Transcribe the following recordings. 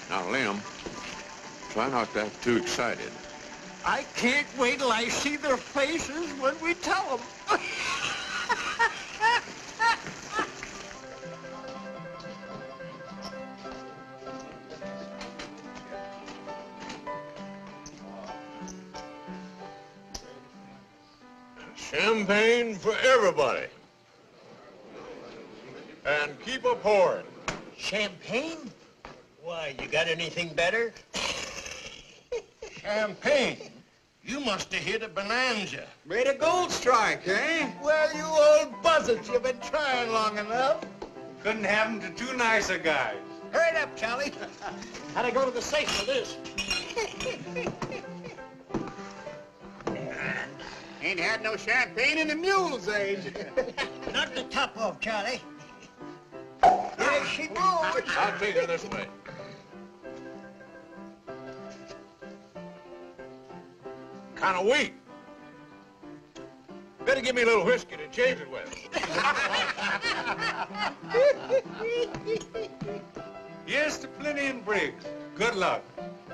Now, Liam, try not to act too excited. I can't wait till I see their faces when we tell them. Champagne for everybody. And keep a pouring. Champagne? Why, you got anything better? Champagne? You must have hit a bonanza. Made a gold strike, eh? Well, you old buzzards, you've been trying long enough. Couldn't happen to two nicer guys. Hurry it up, Charlie. How'd I go to the safe for this? Ain't had no champagne in the mule's age. Knock the top off, Charlie. There she goes. I'll take her this way. Kind of weak. Better give me a little whiskey to change it with. Yes to plenty in Briggs. Good luck.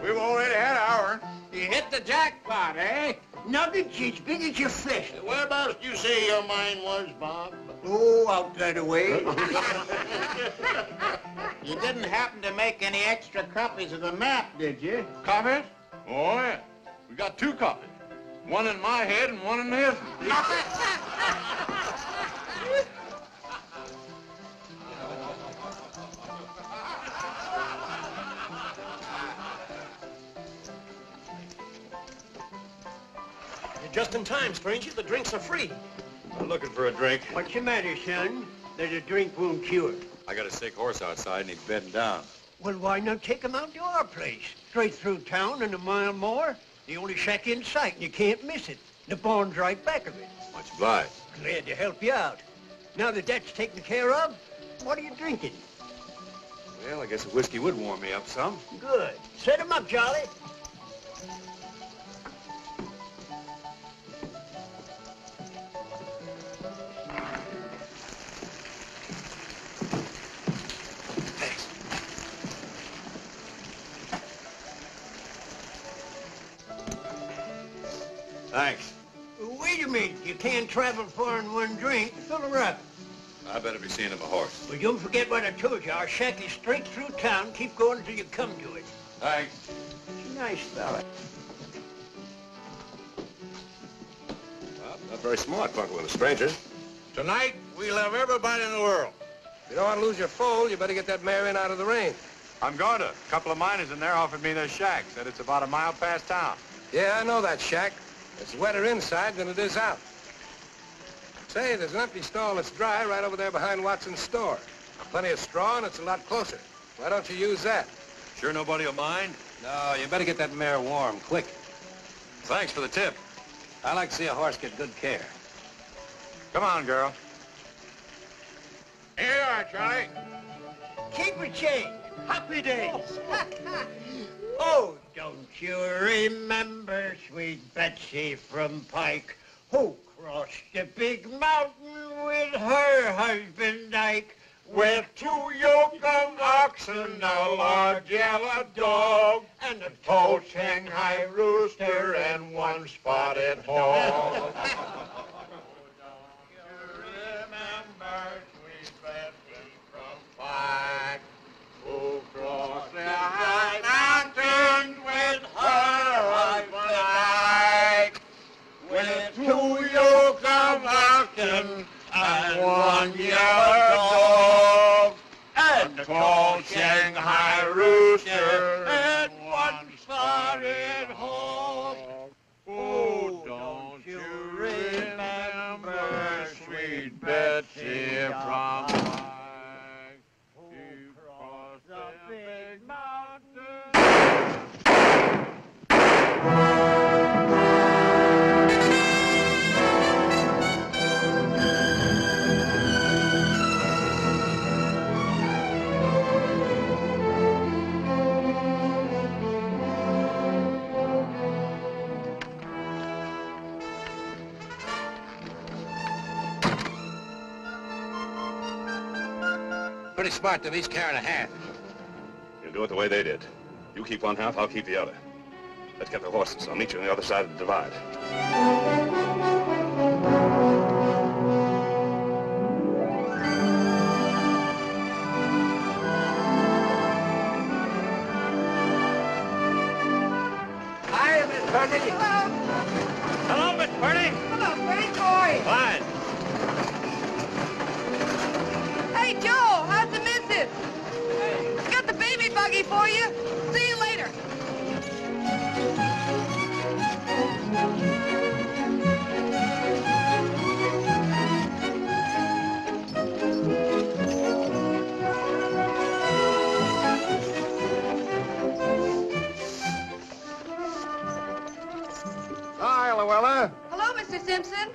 We've already had ours. You hit the jackpot, eh? Nuggets as big as your fist. Whereabouts did you say your mine was, Bob? Oh, out that way. You didn't happen to make any extra copies of the map, did you? Copies? Oh, yeah. We got 2 copies. One in my head and one in his. Just in time, stranger. The drinks are free. I'm looking for a drink. What's the matter, son? That a drink won't cure. I got a sick horse outside and he's bedding down. Well, why not take him out to our place? Straight through town and a mile more. The only shack in sight, and you can't miss it. The barn's right back of it. Much obliged. Glad to help you out. Now that that's taken care of, what are you drinking? Well, I guess a whiskey would warm me up some. Good. Set him up, Charlie. Thanks. Wait a minute. You can't travel far in one drink. Fill her up. I better be seeing of a horse. Well, don't forget what I told you. Our shack is straight through town. Keep going until you come to it. Thanks. She's a nice fella. Well, not very smart, fucking with a stranger. Tonight, we love everybody in the world. If you don't want to lose your foal, you better get that mare in out of the rain. I'm going to. A couple of miners in there offered me their shack. Said it's about a mile past town. Yeah, I know that shack. It's wetter inside than it is out. Say, there's an empty stall that's dry right over there behind Watson's store. Plenty of straw, and it's a lot closer. Why don't you use that? Sure nobody will mind? No, you better get that mare warm, quick. Thanks for the tip. I like to see a horse get good care. Come on, girl. Here you are, Charlie. Keep a change. Happy days. Oh, don't you remember sweet Betsy from Pike, who crossed the big mountain with her husband Ike, with 2 yoke of oxen, a large yellow dog, and a tall Shanghai rooster, and 1 spotted hog. Remember sweet Betsy from Pike, who crossed the high mountain with her husband Ike, with 2 yoke of oxen and 1 yellow dog, and a tall Shanghai rooster, and 1 spotted hog. Oh, don't you remember sweet Betsy from Pike, who crossed the big mountain? Pretty smart to be carrying a hand. You'll do it the way they did. You keep one half, I'll keep the other. Let's get the horses. I'll meet you on the other side of the divide. Hi, Miss Purdy. Hello. Hello, Miss Purdy. Hello, pretty boy. Fine. Hey, Joe, how's the missus? Got the baby buggy for you. See you later. Hi, Luella. Hello, Mr. Simpson.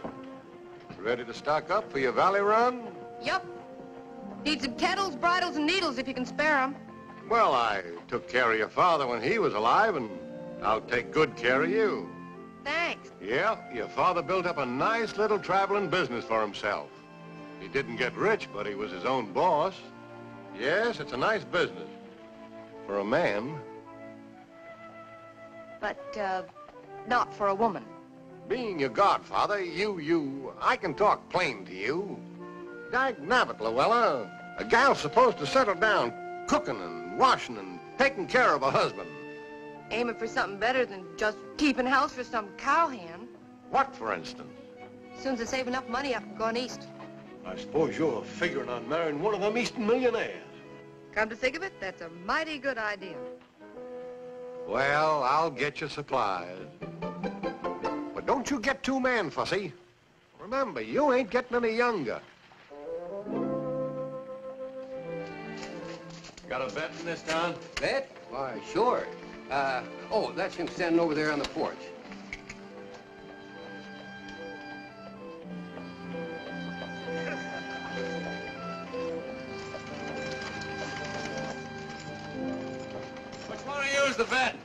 Ready to stock up for your valley run? Yup. Need some kettles, bridles, and needles if you can spare 'em. Well, I took care of your father when he was alive, and I'll take good care of you. Thanks. Yeah, your father built up a nice little traveling business for himself. He didn't get rich, but he was his own boss. Yes, it's a nice business. For a man. But, not for a woman. Being your godfather, I can talk plain to you. Dagnabbit, Luella. A gal's supposed to settle down cooking and washing and taking care of a husband. Aiming for something better than just keeping house for some cowhand. What, for instance? As soon as I save enough money, I can go on east. I suppose you're figuring on marrying one of them Eastern millionaires. Come to think of it, that's a mighty good idea. Well, I'll get you supplies. But don't you get too man-fussy. Remember, you ain't getting any younger. Got a bet in this town? Bet? Why, sure. Oh, that's him standing over there on the porch. Which one of you is the vet?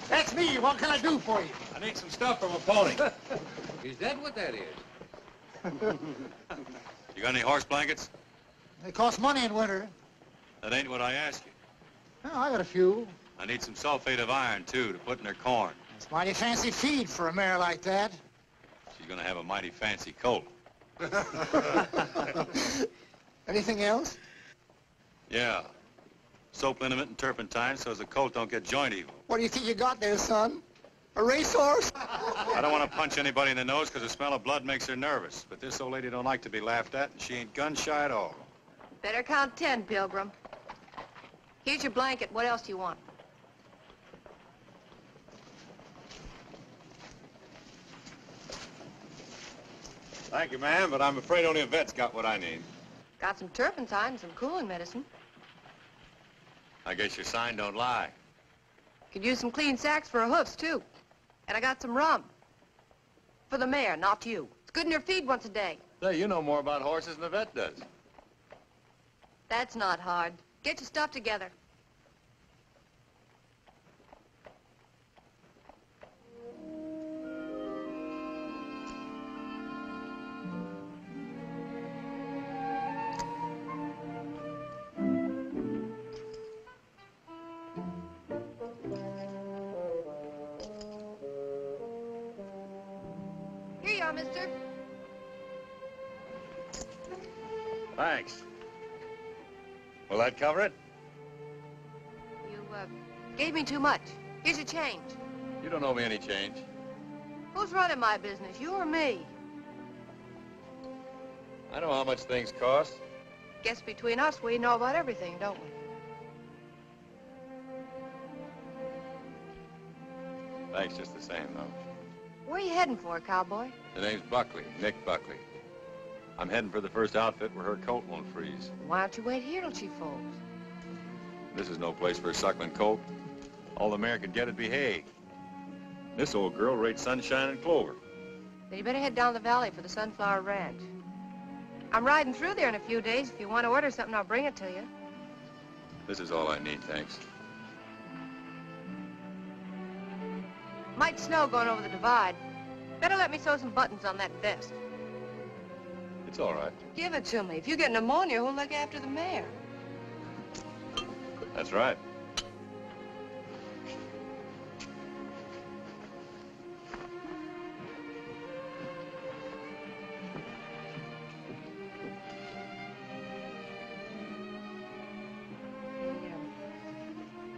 That's me. What can I do for you? I need some stuff from a pony. Is that what that is? You got any horse blankets? They cost money in winter. That ain't what I asked you. Oh, I got a few. I need some sulfate of iron, too, to put in her corn. It's mighty fancy feed for a mare like that. She's gonna have a mighty fancy colt. Anything else? Yeah. Soap liniment and turpentine so as the colt don't get joint evil. What do you think you got there, son? A racehorse? I don't want to punch anybody in the nose because the smell of blood makes her nervous. But this old lady don't like to be laughed at, and she ain't gun shy at all. Better count 10, Pilgrim. Here's your blanket. What else do you want? Thank you, ma'am, but I'm afraid only a vet's got what I need. Got some turpentine and some cooling medicine. I guess your sign don't lie. Could use some clean sacks for her hoofs, too. And I got some rum. For the mare, not you. It's good in her feed once a day. Say, you know more about horses than the vet does. That's not hard. Get your stuff together. Here you are, mister. Thanks. Will that cover it? You, gave me too much. Here's your change. You don't owe me any change. Who's running my business, you or me? I know how much things cost. Guess between us, we know about everything, don't we? Thanks just the same, though. Where are you heading for, cowboy? The name's Buckley, Nick Buckley. I'm heading for the first outfit where her colt won't freeze. Why don't you wait here till she folds? This is no place for a suckling colt. All the mare could get would be hay. This old girl rates sunshine and clover. Then you better head down the valley for the Sunflower Ranch. I'm riding through there in a few days. If you want to order something, I'll bring it to you. This is all I need, thanks. Might snow going over the divide. Better let me sew some buttons on that vest. It's all right. Give it to me. If you get pneumonia, who'll look after the mare? That's right.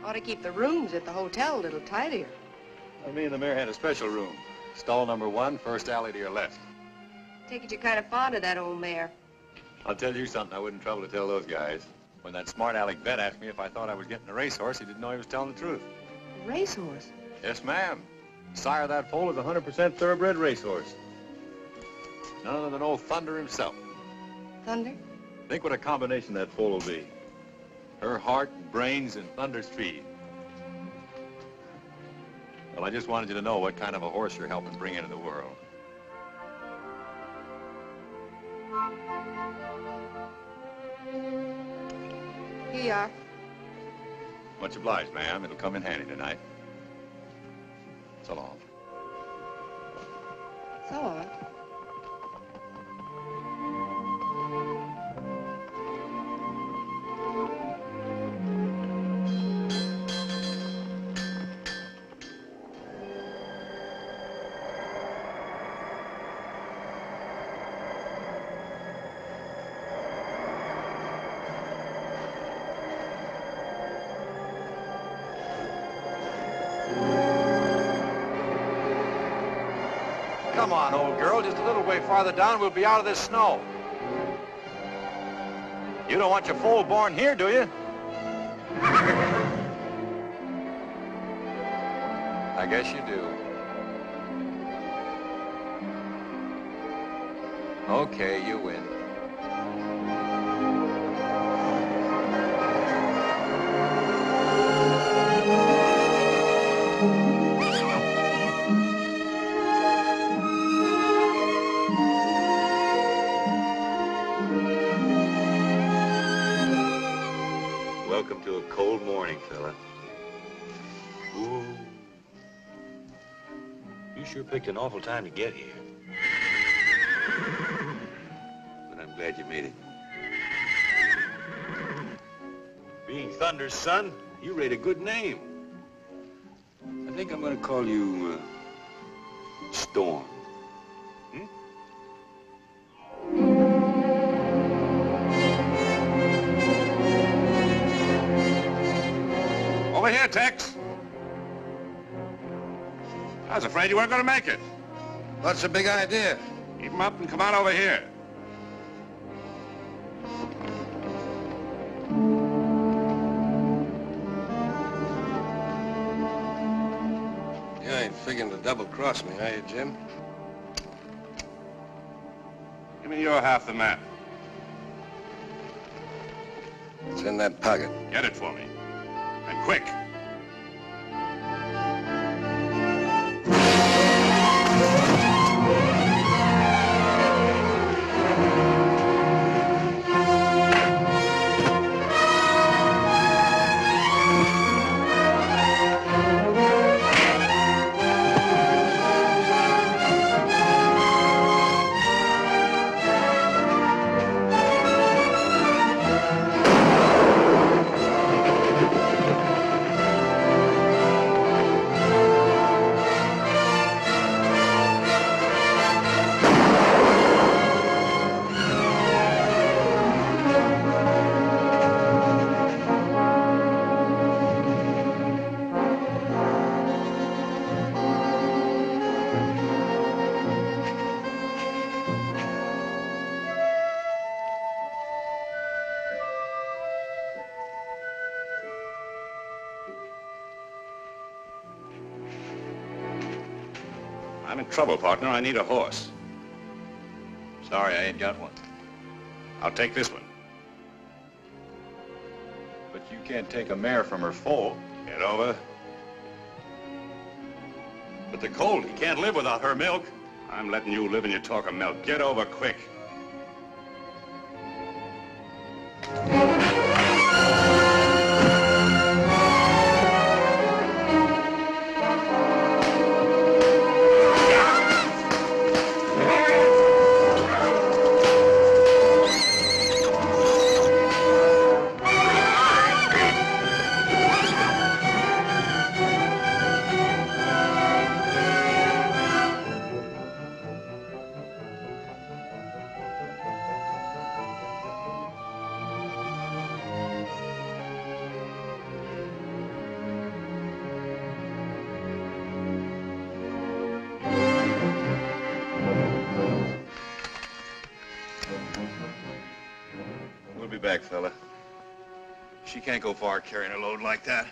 Ought to keep the rooms at the hotel a little tidier. Me and the mayor had a special room. Stall number 1, first alley to your left. Take it you're kind of fond of that old mare. I'll tell you something I wouldn't trouble to tell those guys. When that smart aleck vet asked me if I thought I was getting a racehorse, he didn't know he was telling the truth. A racehorse? Yes, ma'am. Sire of that foal is a 100% thoroughbred racehorse. None other than old Thunder himself. Thunder? Think what a combination that foal will be. Her heart and brains and Thunder's speed. Well, I just wanted you to know what kind of a horse you're helping bring into the world. Here you are. Much obliged, ma'am. It'll come in handy tonight. So long. So on. Come on, old girl. Just a little way farther down, we'll be out of this snow. You don't want your foal born here, do you? I guess you do. Okay, you win. Welcome to a cold morning, fella. Ooh. You sure picked an awful time to get here. But I'm glad you made it. Being Thunder's son, you rate a good name. I think I'm gonna call you, Storm. Over here, Tex. I was afraid you weren't going to make it. What's the big idea? Keep him up and come on over here. You ain't figuring to double-cross me, are you, Jim? Give me your half the map. It's in that pocket. Get it for me. And quick. I'm in trouble, partner. I need a horse. Sorry, I ain't got one. I'll take this one. But you can't take a mare from her foal. Get over. But the colt, he can't live without her milk. I'm letting you live and you talk of milk. Get over quick. back, fella. She can't go far carrying a load like that.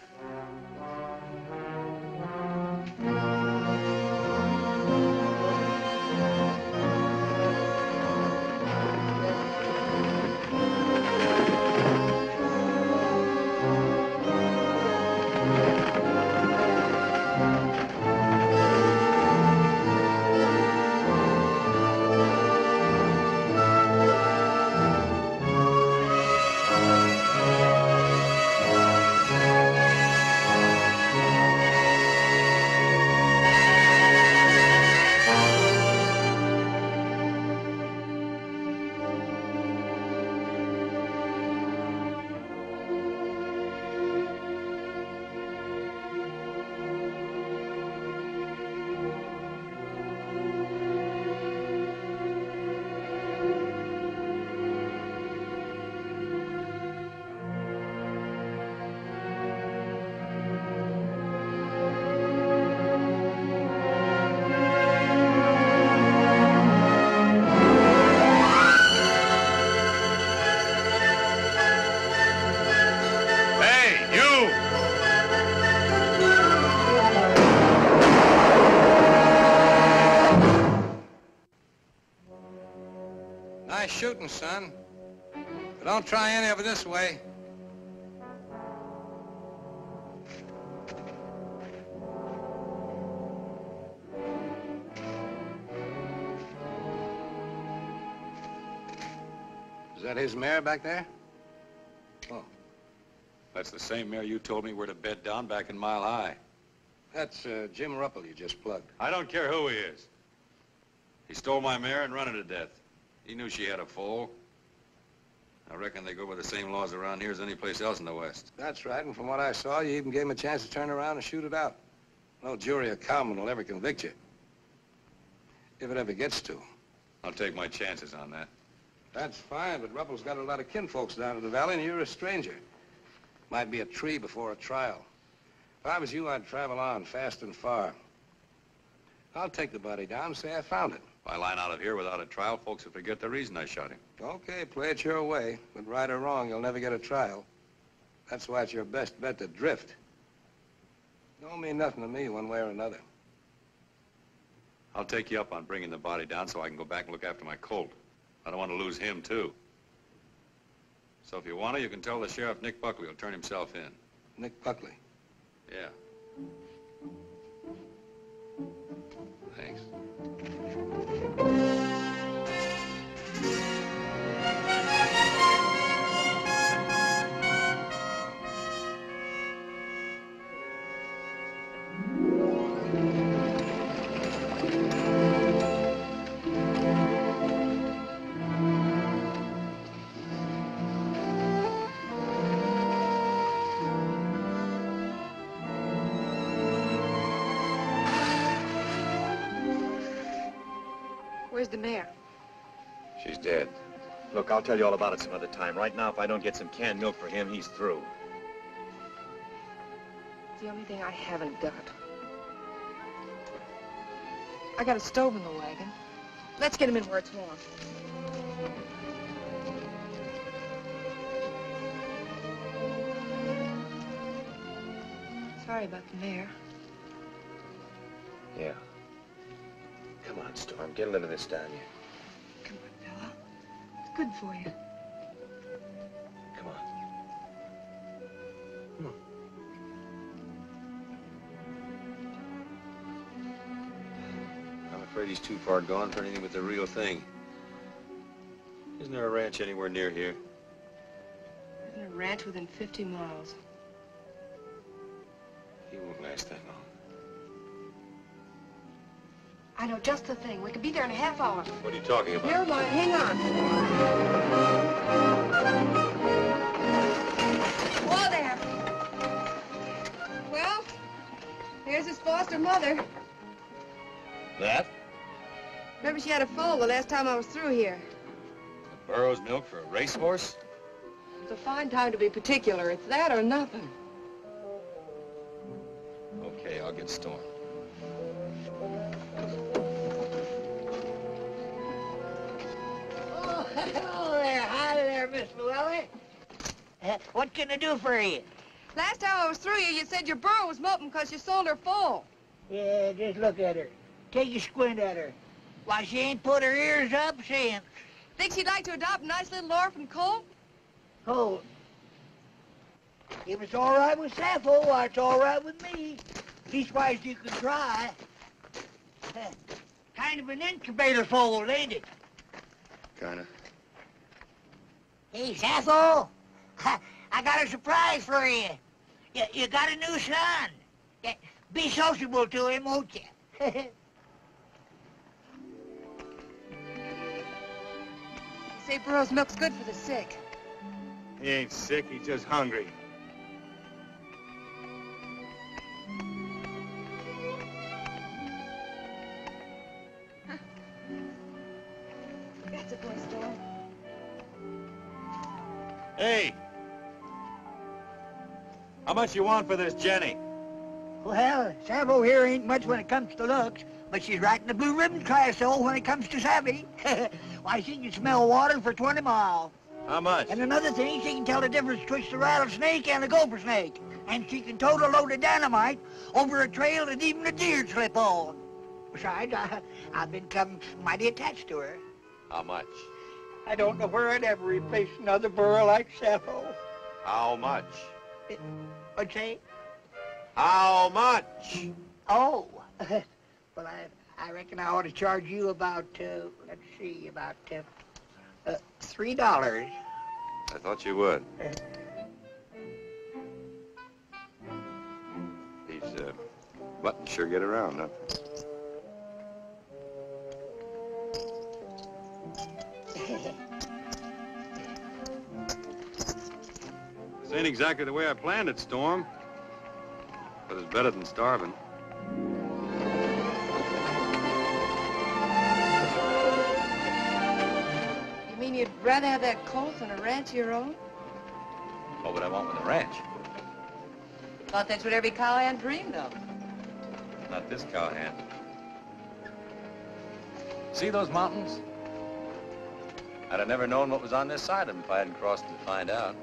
Nice shooting, son. But don't try any of it this way. Is that his mare back there? Oh. That's the same mare you told me where to bed down back in Mile High. That's Jim Ruppel you just plugged. I don't care who he is. He stole my mare and run her to death. He knew she had a foal. I reckon they go by the same laws around here as any place else in the West. That's right, and from what I saw, you even gave him a chance to turn around and shoot it out. No jury or cowman will ever convict you. If it ever gets to. I'll take my chances on that. That's fine, but Ruppel's got a lot of kinfolks down in the valley, and you're a stranger. Might be a tree before a trial. If I was you, I'd travel on, fast and far. I'll take the body down and say I found it. If I line out of here without a trial, folks will forget the reason I shot him. Okay, play it your way. But right or wrong, you'll never get a trial. That's why it's your best bet to drift. Don't mean nothing to me one way or another. I'll take you up on bringing the body down so I can go back and look after my colt. I don't want to lose him, too. So if you want to, you can tell the sheriff Nick Buckley will turn himself in. Nick Buckley? Yeah. Thanks. Where's the mare? She's dead. Look, I'll tell you all about it some other time. Right now, if I don't get some canned milk for him, he's through. It's the only thing I haven't got. I got a stove in the wagon. Let's get him in where it's warm. Sorry about the mare. Yeah. Come on, Storm. Get a little of this down you. Come on, fella. It's good for you. Come on. Come on. I'm afraid he's too far gone for anything but the real thing. Isn't there a ranch anywhere near here? There's a ranch within 50 miles. He won't last that long. I know just the thing. We could be there in a half hour. What are you talking about? Never mind. Hang on. Whoa there. Well, here's his foster mother. That? Remember she had a foal the last time I was through here. A burro's milk for a racehorse? It's a fine time to be particular. It's that or nothing. Okay, I'll get Storm. Oh, hello there. Hi there, Miss Llewellyn. What can I do for you? Last time I was through you said your burro was molting because you sold her full. Yeah, just look at her. Take a squint at her. Why, she ain't put her ears up since. Think she'd like to adopt a nice little orphan colt? Colt. If it's all right with Sappho, why, it's all right with me. Leastwise, you can try. Kind of an incubator foal, ain't it? Kinda. Hey, Sappho, I got a surprise for you. You got a new son. Yeah, be sociable to him, won't you? Say burro's milk's good for the sick. He ain't sick, he's just hungry. That's a boy, Storm. Hey! How much you want for this Jenny? Well, Sappho here ain't much when it comes to looks, but she's right in the blue ribbon class, though, when it comes to savvy. Why, she can smell water for 20 miles. How much? And another thing, she can tell the difference between the rattlesnake and the gopher snake. And she can tote a load of dynamite over a trail that even a deer slip on. Besides, I've become mighty attached to her. How much? I don't know where I'd ever replace another burro like Sappho. How much? What'd you say? How much? Oh, well, I reckon I ought to charge you about, let's see, about $3. I thought you would. These buttons sure get around, huh? This ain't exactly the way I planned it, Storm. But it's better than starving. You mean you'd rather have that colt than a ranch of your own? What would I want with a ranch? Thought that's what every cowhand dreamed of. Not this cowhand. See those mountains? I'd have never known what was on this side of them if I hadn't crossed them to find out.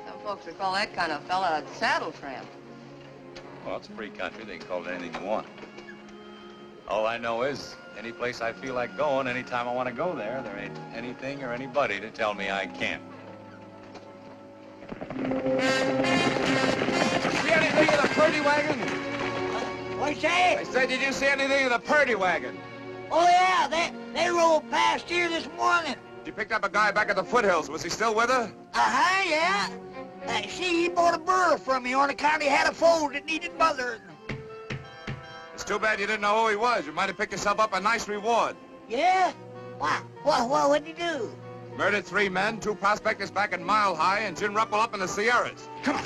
Some folks would call that kind of fella a saddle tramp. Well, it's a free country. They can call it anything you want. All I know is, any place I feel like going, anytime I want to go there, there ain't anything or anybody to tell me I can't. See anything of the Purdy wagon? What's that? I said, did you see anything of the Purdy wagon? Oh, yeah, they rolled past here this morning. You picked up a guy back at the foothills. Was he still with her? Uh-huh, yeah. See, he bought a burro from me on account he had a foal that needed mothering. It's too bad you didn't know who he was. You might have picked yourself up a nice reward. Yeah? What'd he do? Murdered 3 men, 2 prospectors back in Mile High, and Jim Ruppel up in the Sierras. Come on.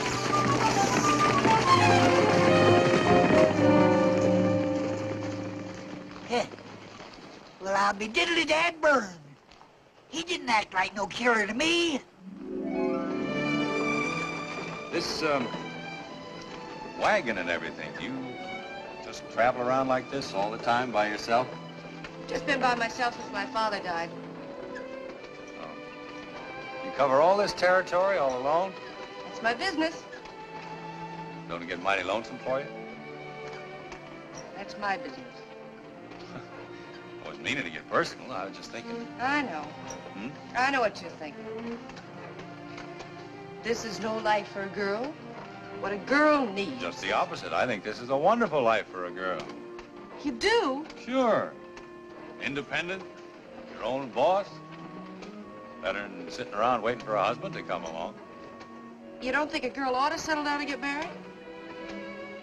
Well, I'll be diddly-dad burned. He didn't act like no killer to me. This, wagon and everything, do you just travel around like this all the time by yourself? Just been by myself since my father died. You cover all this territory all alone? That's my business. Don't it get mighty lonesome for you? That's my business. I wasn't meaning to get personal. I was just thinking. I know. I know what you're thinking. This is no life for a girl. What a girl needs. Just the opposite. I think this is a wonderful life for a girl. You do? Sure. Independent, your own boss. Better than sitting around waiting for a husband to come along. You don't think a girl ought to settle down and get married?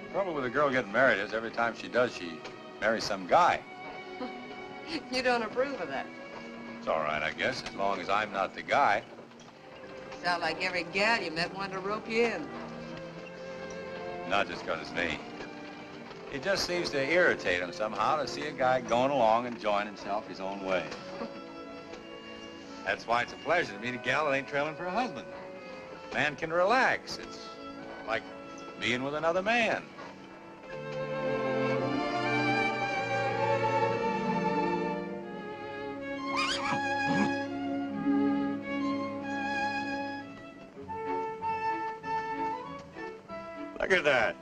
The trouble with a girl getting married is every time she does, she marries some guy. You don't approve of that. It's all right, I guess, as long as I'm not the guy. Sound like every gal you met wanted to rope you in. Not just 'cause it's me. It just seems to irritate him somehow to see a guy going along enjoying himself his own way. That's why it's a pleasure to meet a gal that ain't trailing for a husband. Man can relax. It's like being with another man. Look at that.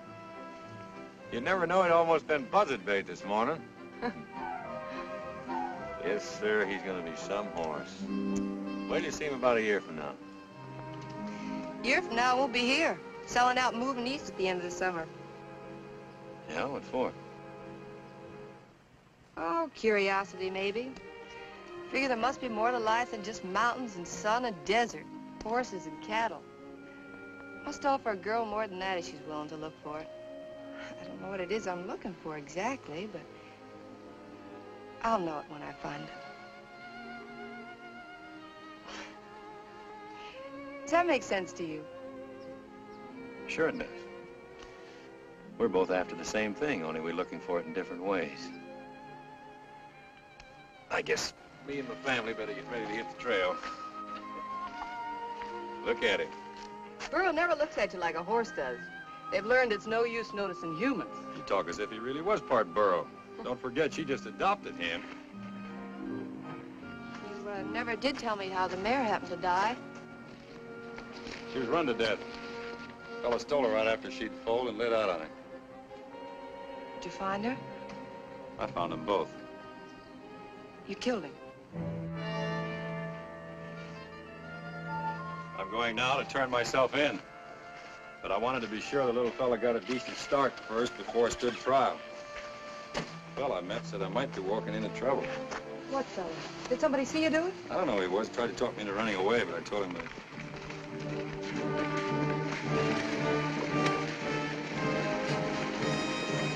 You never know, it almost been buzzard bait this morning. Yes, sir, he's gonna be some horse. Wait till you see him about a year from now. A year from now, I won't be here. Selling out and moving east at the end of the summer. Yeah, what for? Oh, curiosity, maybe. Figure there must be more to life than just mountains and sun and desert, horses and cattle. Must offer a girl more than that if she's willing to look for it. I don't know what it is I'm looking for exactly, but I'll know it when I find it. Does that make sense to you? Sure it does. We're both after the same thing, only we're looking for it in different ways. I guess me and my family better get ready to hit the trail. Look at him. Burro never looks at you like a horse does. They've learned it's no use noticing humans. You talk as if he really was part burro. Don't forget, she just adopted him. You never did tell me how the mare happened to die. She was run to death. A fella stole her right after she'd foaled and lit out on her. Did you find her? I found them both. You killed him. I'm going now to turn myself in. But I wanted to be sure the little fella got a decent start first before I stood trial. The fella I met said I might be walking into trouble. What fella? Did somebody see you do it? I don't know who he was. Tried to talk me into running away, but I told him that...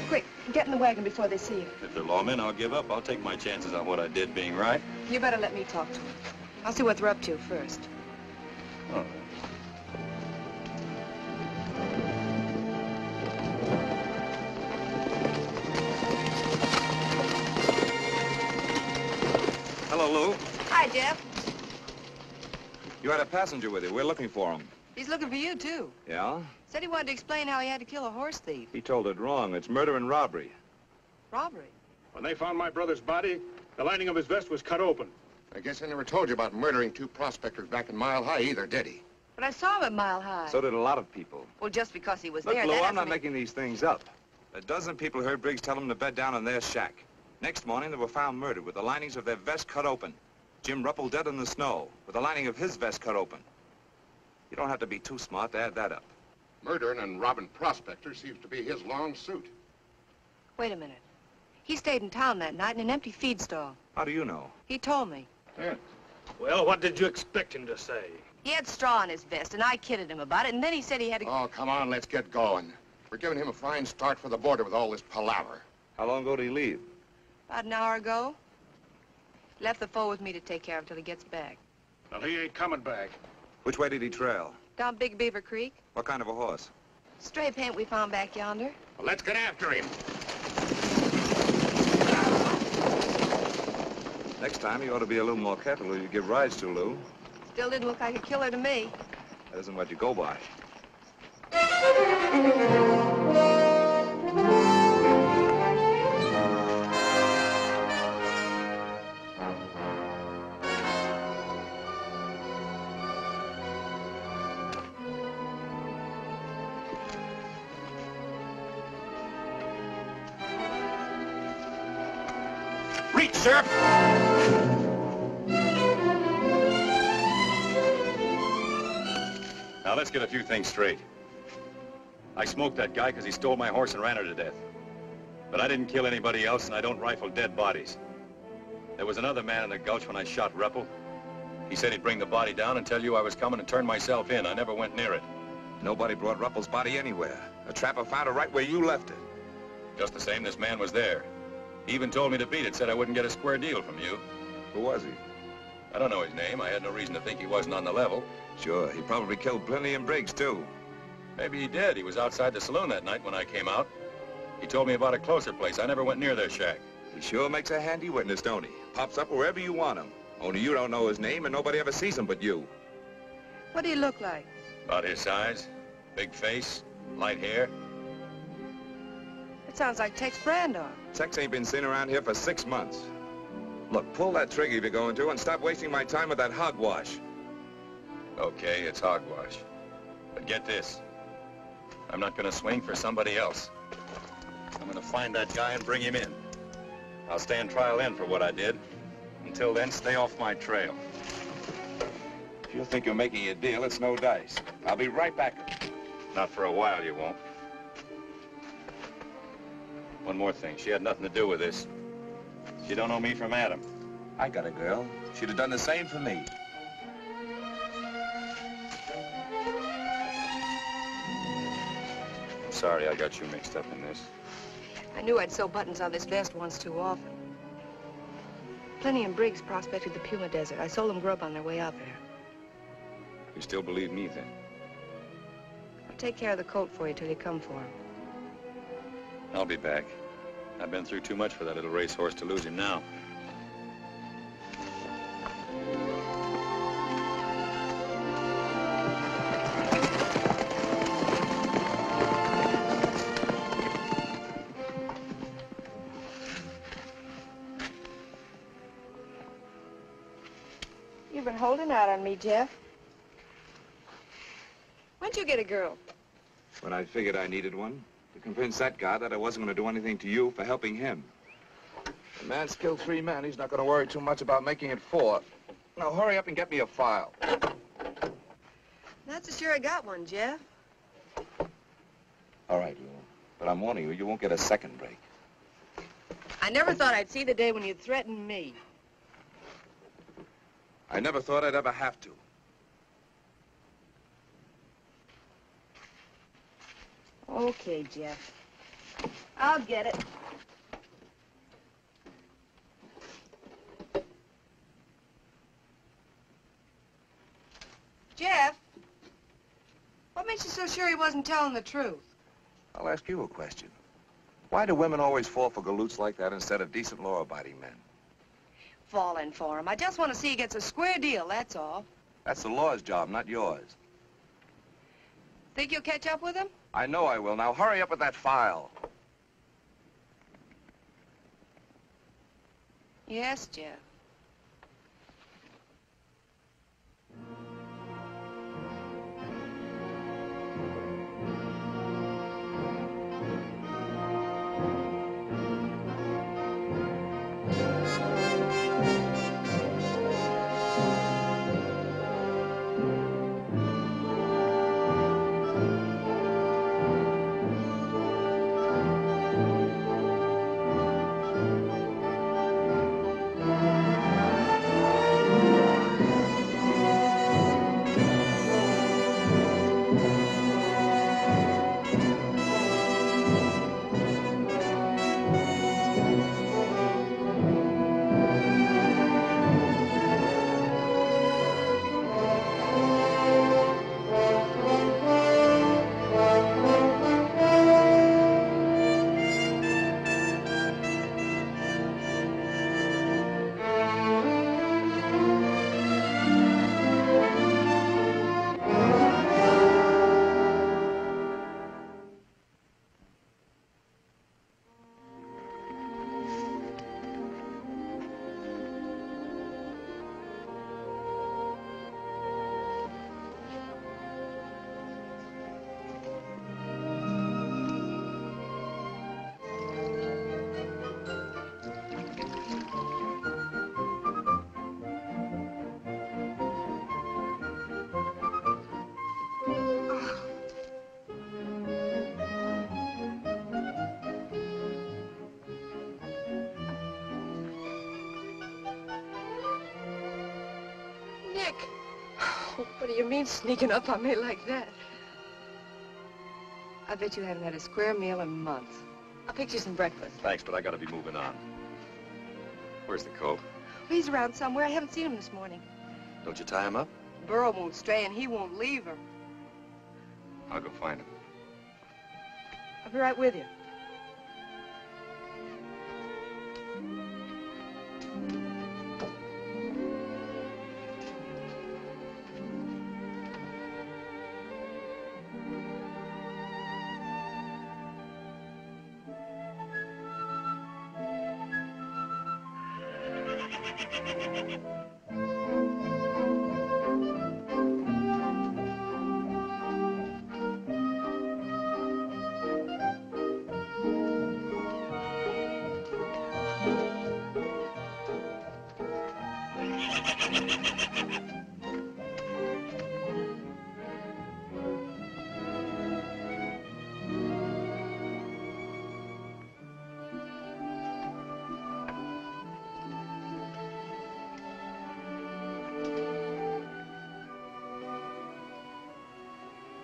Quick, get in the wagon before they see you. If they're lawmen, I'll give up. I'll take my chances on what I did being right. You better let me talk to them. I'll see what they're up to first. All right. Hello, Lou. Hi, Jeff. You had a passenger with you. We're looking for him. He's looking for you, too. Yeah? Said he wanted to explain how he had to kill a horse thief. He told it wrong. It's murder and robbery. Robbery? When they found my brother's body, the lining of his vest was cut open. I guess I never told you about murdering two prospectors back in Mile High either, did he? But I saw him at Mile High. So did a lot of people. Well, just because he was Look, there, Lou, that I'm not doesn't making these things up. A dozen people heard Briggs tell them to bed down in their shack. Next morning, they were found murdered with the linings of their vests cut open. Jim Ruppel dead in the snow, with the lining of his vest cut open. You don't have to be too smart to add that up. Murdering and robbing prospectors seems to be his long suit. Wait a minute. He stayed in town that night in an empty feed stall. How do you know? He told me. Yeah. Well, what did you expect him to say? He had straw in his vest, and I kidded him about it, and then he said he had to... Oh, come on, let's get going. We're giving him a fine start for the border with all this palaver. How long ago did he leave? About an hour ago. Left the foal with me to take care of till he gets back. Well, he ain't coming back. Which way did he trail? Down Big Beaver Creek. What kind of a horse? Stray paint we found back yonder. Well, let's get after him. Next time, you ought to be a little more careful who you give rides to, Lou. Still didn't look like a killer to me. That isn't what you go by. Reach, sir! Now, let's get a few things straight. I smoked that guy because he stole my horse and ran her to death. But I didn't kill anybody else, and I don't rifle dead bodies. There was another man in the gulch when I shot Ruppel. He said he'd bring the body down and tell you I was coming and turn myself in. I never went near it. Nobody brought Ruppel's body anywhere. A trapper found it right where you left it. Just the same, this man was there. He even told me to beat it, said I wouldn't get a square deal from you. Who was he? I don't know his name. I had no reason to think he wasn't on the level. Sure, he probably killed Plenty and Briggs, too. Maybe he did. He was outside the saloon that night when I came out. He told me about a closer place. I never went near their shack. He sure makes a handy witness, don't he? Pops up wherever you want him. Only you don't know his name and nobody ever sees him but you. What do he look like? About his size. Big face. Light hair. It sounds like Tex Brandon. Tex ain't been seen around here for 6 months. Look, pull that trigger if you're going to and stop wasting my time with that hogwash. Okay, it's hogwash. But get this. I'm not going to swing for somebody else. I'm going to find that guy and bring him in. I'll stand trial in for what I did. Until then, stay off my trail. If you think you're making a deal, it's no dice. I'll be right back. Not for a while, you won't. One more thing. She had nothing to do with this. She don't know me from Adam. I got a girl. She'd have done the same for me. I'm sorry I got you mixed up in this. I knew I'd sew buttons on this vest once too often. Plenty and Briggs prospected the Puma Desert. I sold them grub on their way out there. You still believe me, then? I'll take care of the coat for you till you come for him. I'll be back. I've been through too much for that little racehorse to lose him now. You've been holding out on me, Jeff. When'd you get a girl? When I figured I needed one, to convince that guy that I wasn't going to do anything to you for helping him. The man's killed 3 men. He's not going to worry too much about making it 4. Now, hurry up and get me a file. Not so sure I got one, Jeff. All right, Lou. But I'm warning you, you won't get a second break. I never thought I'd see the day when you'd threaten me. I never thought I'd ever have to. Okay, Jeff. I'll get it. Jeff, what makes you so sure he wasn't telling the truth? I'll ask you a question. Why do women always fall for galoots like that instead of decent, law-abiding men? Falling for him. I just want to see he gets a square deal, that's all. That's the law's job, not yours. Think you'll catch up with him? I know I will. Now hurry up with that file. Yes, Jeff. Nick! Oh, what do you mean sneaking up on me like that? I bet you haven't had a square meal in months. I'll pick you some breakfast. Thanks, but I gotta be moving on. Where's the coat? He's around somewhere. I haven't seen him this morning. Don't you tie him up? Burrow won't stray and he won't leave her. I'll go find him. I'll be right with you.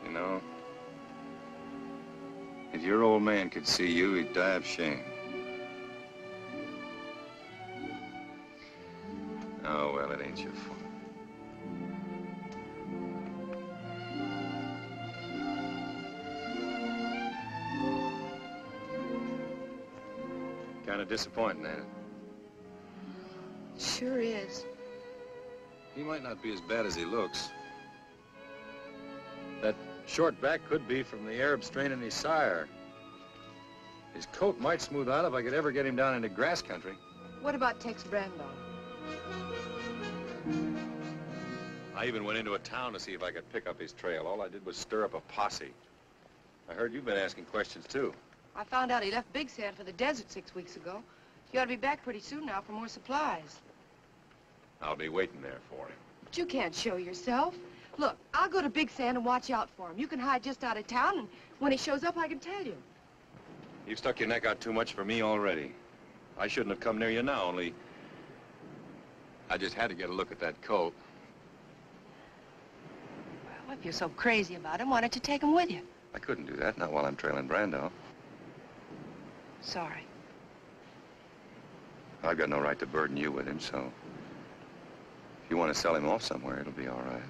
You know, if your old man could see you, he'd die of shame. Oh, well, it ain't your fault. Kind of disappointing, ain't it? Sure is. He might not be as bad as he looks. That short back could be from the Arab strain in his sire. His coat might smooth out if I could ever get him down into grass country. What about Tex Brando? I even went into a town to see if I could pick up his trail. All I did was stir up a posse. I heard you've been asking questions, too. I found out he left Big Sand for the desert 6 weeks ago. He ought to be back pretty soon now for more supplies. I'll be waiting there for him. But you can't show yourself. Look, I'll go to Big Sand and watch out for him. You can hide just out of town, and when he shows up, I can tell you. You've stuck your neck out too much for me already. I shouldn't have come near you now, only I just had to get a look at that coat. Well, if you're so crazy about him, why don't you take him with you? I couldn't do that, not while I'm trailing Brando. Sorry. I've got no right to burden you with him, so if you want to sell him off somewhere, it'll be all right.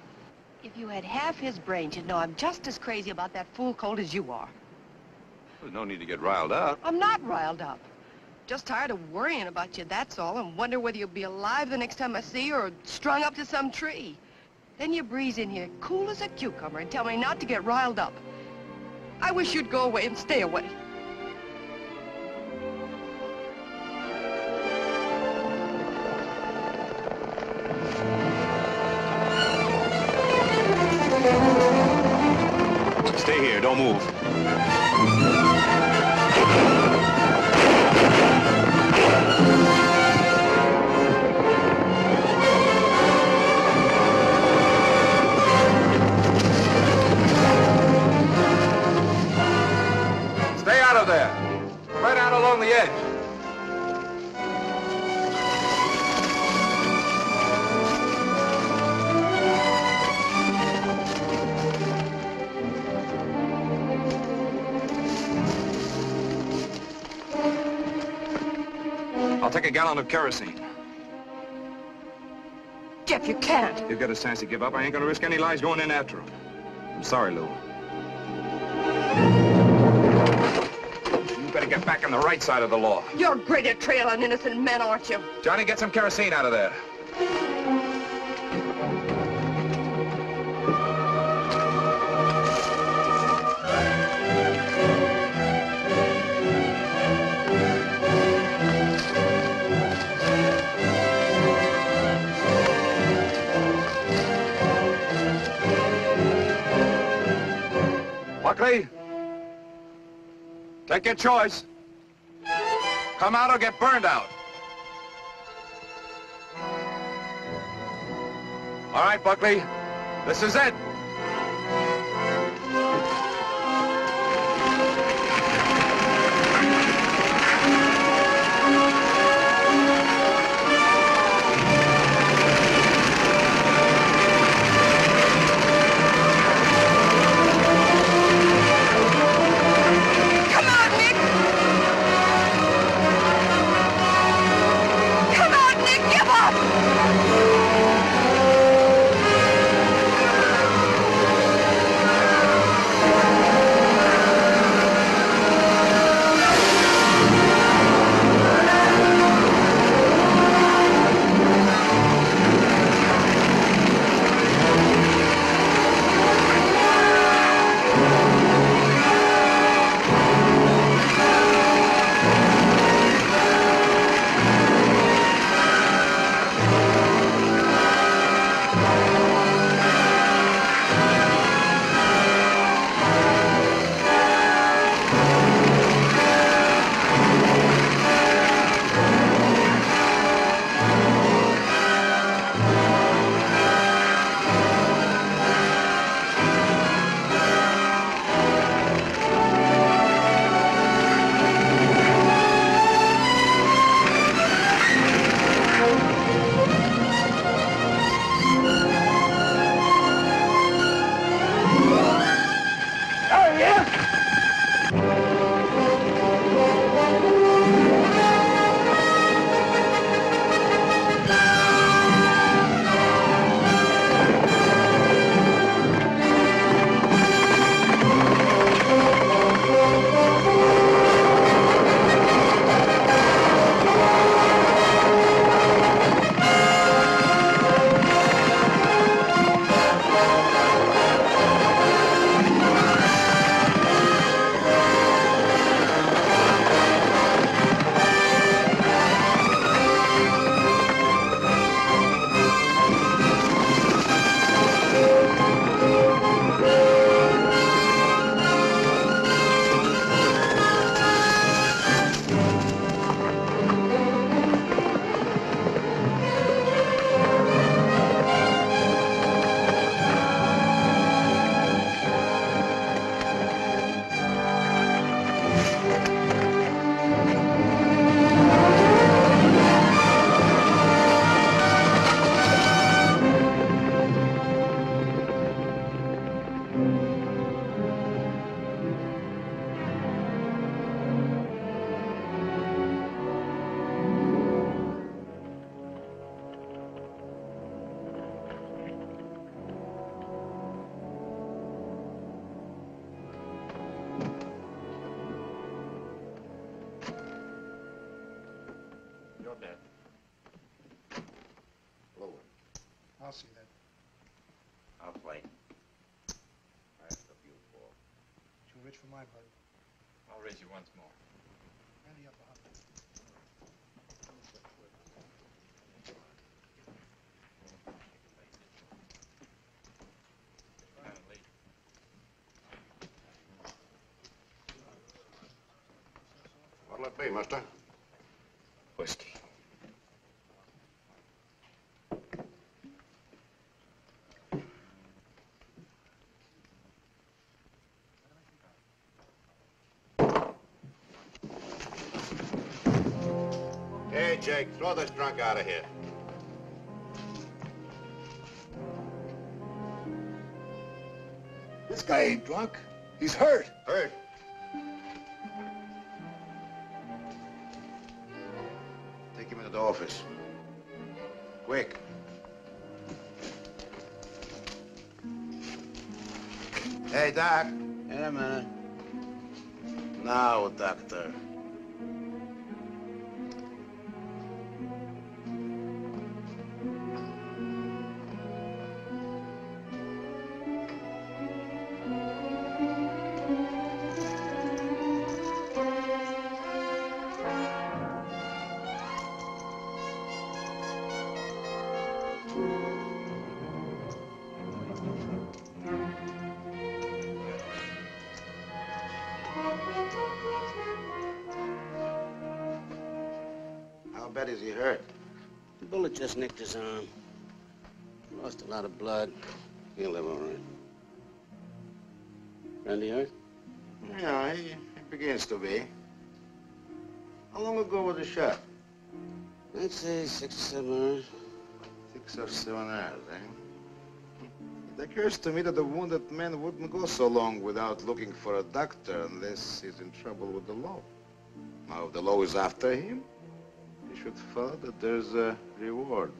If you had half his brains, you'd know I'm just as crazy about that fool colt as you are. There's no need to get riled up. I'm not riled up. Just tired of worrying about you, that's all, and wonder whether you'll be alive the next time I see you or strung up to some tree. Then you breeze in here, cool as a cucumber, and tell me not to get riled up. I wish you'd go away and stay away. Stay here, don't move. Stay out of there. Right out along the edge. I'll take a gallon of kerosene. Jeff, you can't. You've got a chance to give up. I ain't gonna risk any lives going in after him. I'm sorry, Lou. You better get back on the right side of the law. You're great at trailing innocent men, aren't you? Johnny, get some kerosene out of there. Buckley, take your choice. Come out or get burned out. All right, Buckley, this is it. Not bad. Blue. I'll see that. I'll play. That's the view ball. Too rich for my blood. I'll raise you once more. Handy up behind. What'll it be, mister? Whiskey. Hey, Jake, throw this drunk out of here. This guy ain't drunk. He's hurt. Hurt? Take him into the office. Quick. Hey, Doc. In a minute. Now, doctor. How bad is he hurt? The bullet just nicked his arm. Lost a lot of blood. He'll live all right. Randy hurt? Yeah, he begins to be. How long ago was the shot? I'd say 6 or 7 hours. 6 or 7 hours, eh? It occurs to me that a wounded man wouldn't go so long without looking for a doctor unless he's in trouble with the law. Now, if the law is after him, he should follow that there's a reward.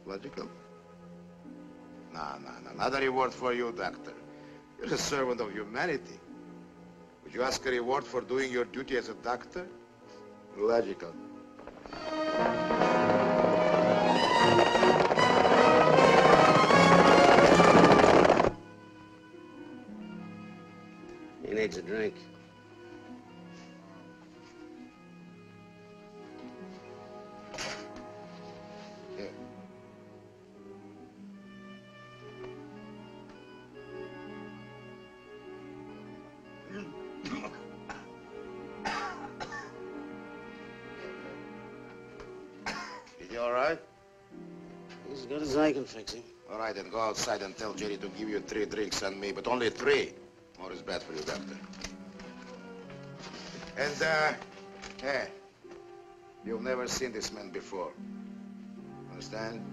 Logical? No, not a reward for you, doctor. You're a servant of humanity. Would you ask a reward for doing your duty as a doctor? Logical. He needs a drink. Is he all right? He's as good as I can fix him. All right, then go outside and tell Jerry to give you 3 drinks on me, but only 3. More is bad for you, doctor. And, hey, you've never seen this man before. Understand?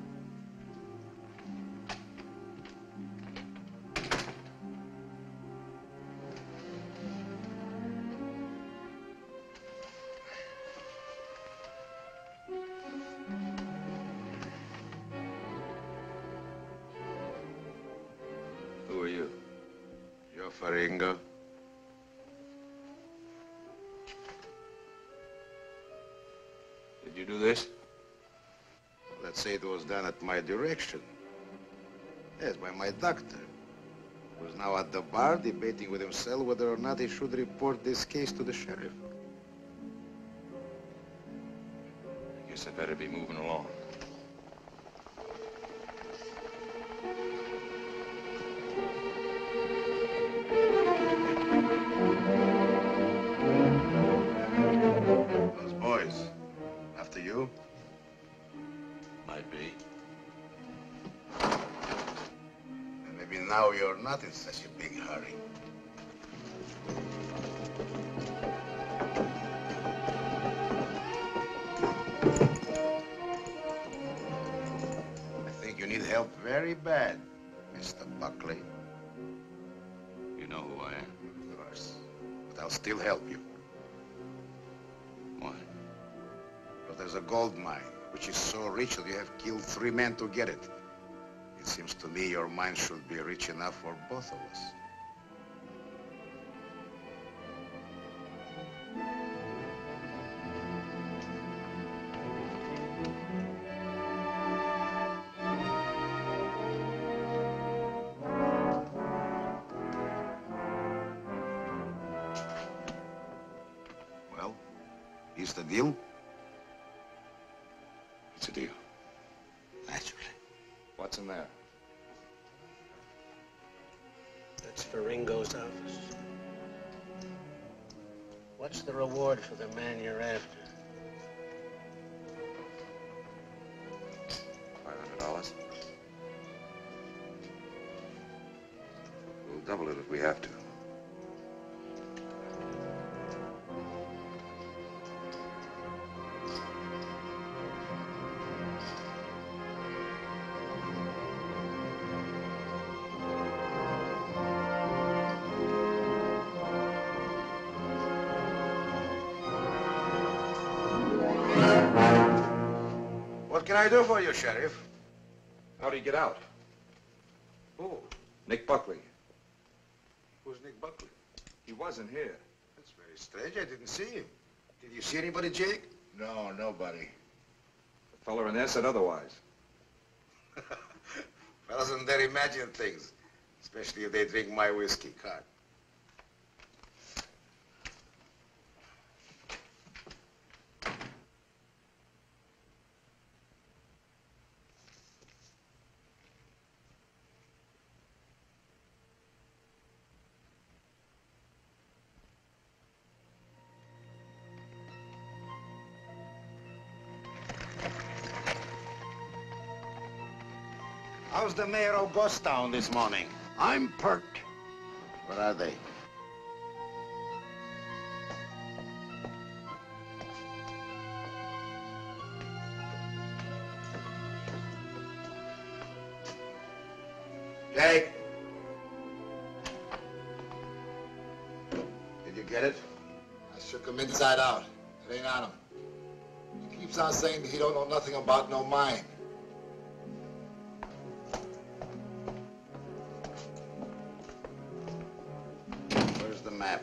Who are you? You're Faringo. Did you do this? Let's say it was done at my direction. Yes, by my doctor, who's now at the bar debating with himself whether or not he should report this case to the sheriff. I guess I better be moving along. Those boys, after you? Might be. And maybe now you're not in such a big hurry. I think you need help very bad, Mr. Buckley. You know who I am? Of course. But I'll still help you. Why? Because there's a gold mine, which is so rich that you have killed 3 men to get it. It seems to me your mine should be rich enough for both of us. Is the deal? It's a deal. Naturally. What's in there? That's for Ringo's office. What's the reward for the man you're after? $500. We'll double it if we have to. What can I do for you, Sheriff? How'd he get out? Who? Nick Buckley. Who's Nick Buckley? He wasn't here. That's very strange. I didn't see him. Did you see anybody, Jake? No, nobody. The fella in there said otherwise. Fellas in there imagine things, especially if they drink my whiskey. Cut. How's the mayor of Ghostown this morning? I'm perked. Where are they? Jake? Did you get it? I shook him inside out. It ain't on him. He keeps on saying that he don't know nothing about no mine. Where's the map?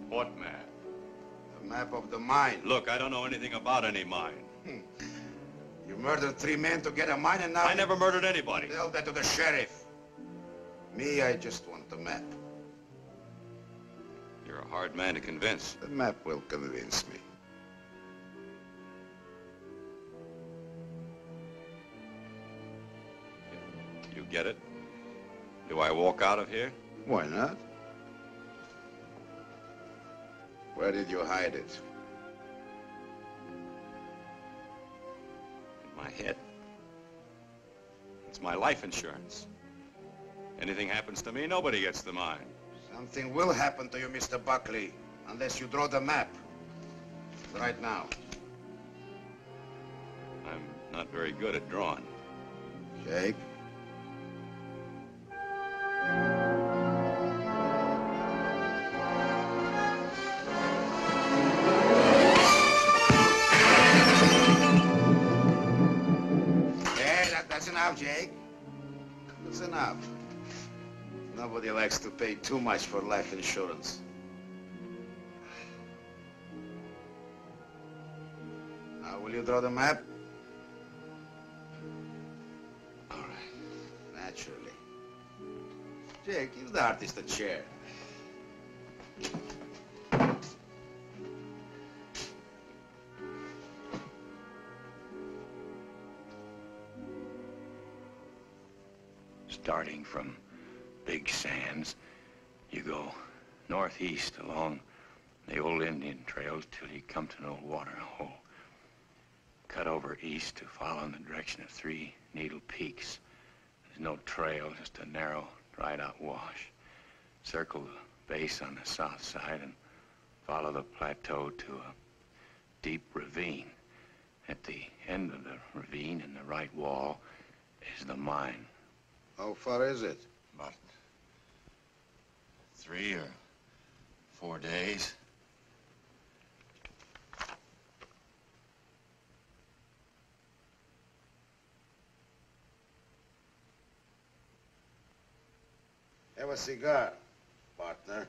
What map? The map of the mine. Look, I don't know anything about any mine. You murdered 3 men to get a mine and now... I never murdered anybody. Tell that to the sheriff. Me, I just want the map. You're a hard man to convince. The map will convince me. You get it? Do I walk out of here? Why not? Where did you hide it? In my head. It's my life insurance. Anything happens to me, nobody gets the mine. Something will happen to you, Mr. Buckley, unless you draw the map. Right now. I'm not very good at drawing. Jake? That's enough, Jake. That's enough. Nobody likes to pay too much for life insurance. Now, will you draw the map? All right. Naturally. Jake, give the artist a chair. Starting from Big Sands, you go northeast along the old Indian trails till you come to an old water hole. Cut over east to follow in the direction of 3 Needle Peaks. There's no trail, just a narrow, dried-out wash. Circle the base on the south side and follow the plateau to a deep ravine. At the end of the ravine, in the right wall, is the mine. How far is it? About 3 or 4 days. Have a cigar, partner.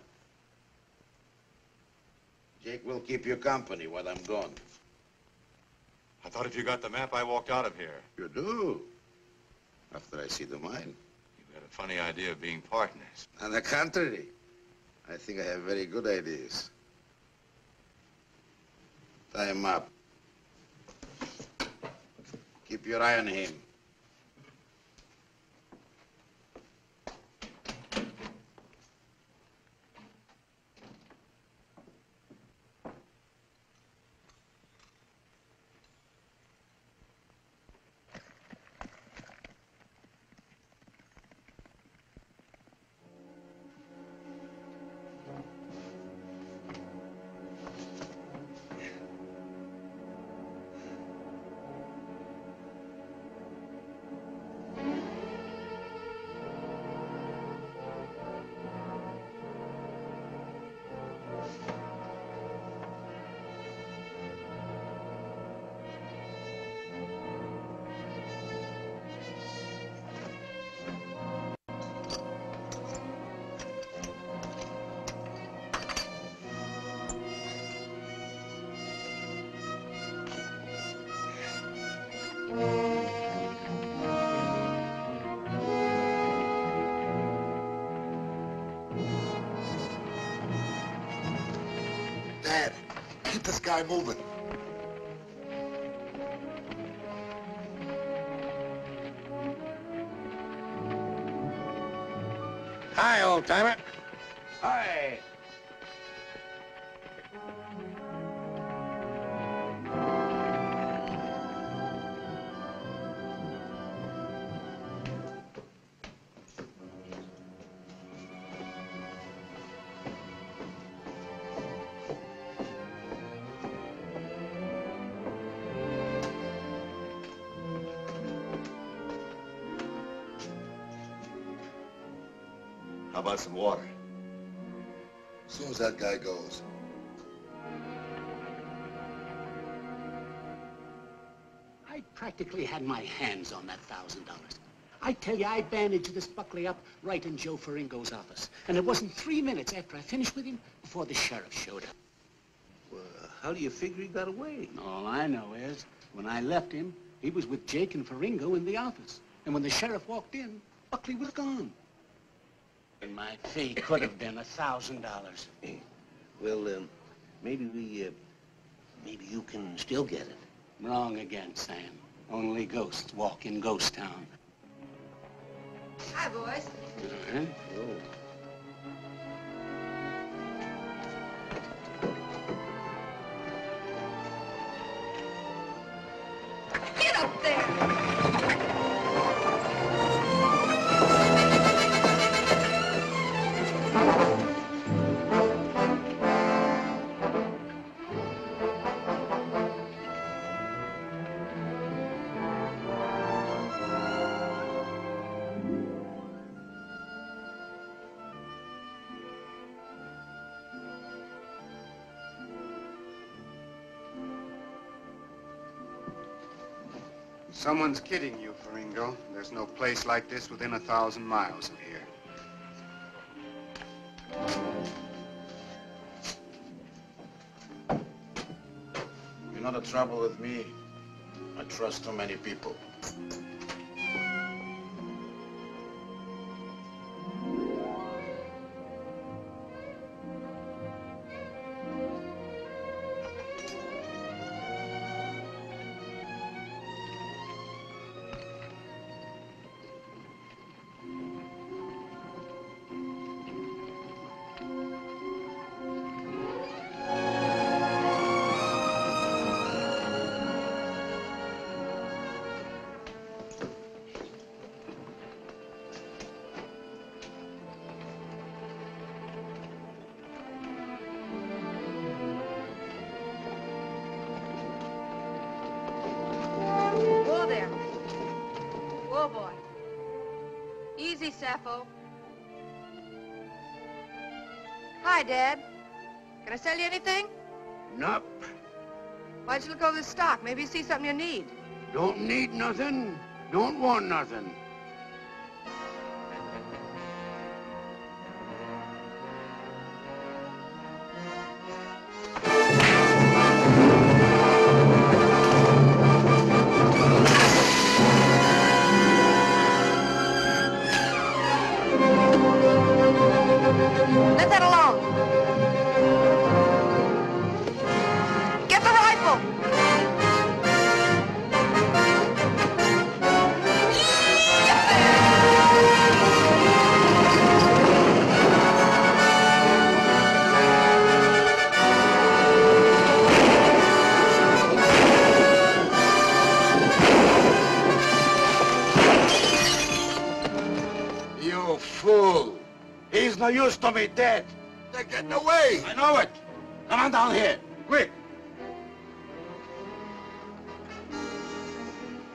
Jake will keep you company while I'm gone. I thought if you got the map, I walked out of here. You do? After I see the mine. You had a funny idea of being partners. On the contrary, I think I have very good ideas. Tie him up. Keep your eye on him. Dad, keep this guy moving. Hi, old-timer. Hi. How about some water? As soon as that guy goes. I practically had my hands on that $1,000. I tell you, I bandaged this Buckley up right in Joe Faringo's office. And it wasn't 3 minutes after I finished with him before the sheriff showed up. Well, how do you figure he got away? All I know is, when I left him, he was with Jake and Faringo in the office. And when the sheriff walked in, Buckley was gone. And my fee could have been $1,000. Well, maybe you can still get it. Wrong again, Sam. Only ghosts walk in Ghost Town. Hi, boys. Uh-huh. Oh. Get up there! Someone's kidding you, Faringo. There's no place like this within 1,000 miles of here. You know the trouble with me? I trust too many people. Easy, Sappho. Hi, Dad. Can I sell you anything? Nope. Why don't you look over the stock? Maybe you see something you need. Don't need nothing. Don't want nothing. Let that alone. Get the rifle. no use to me dead. They're getting away. I know it. Come on down here, quick.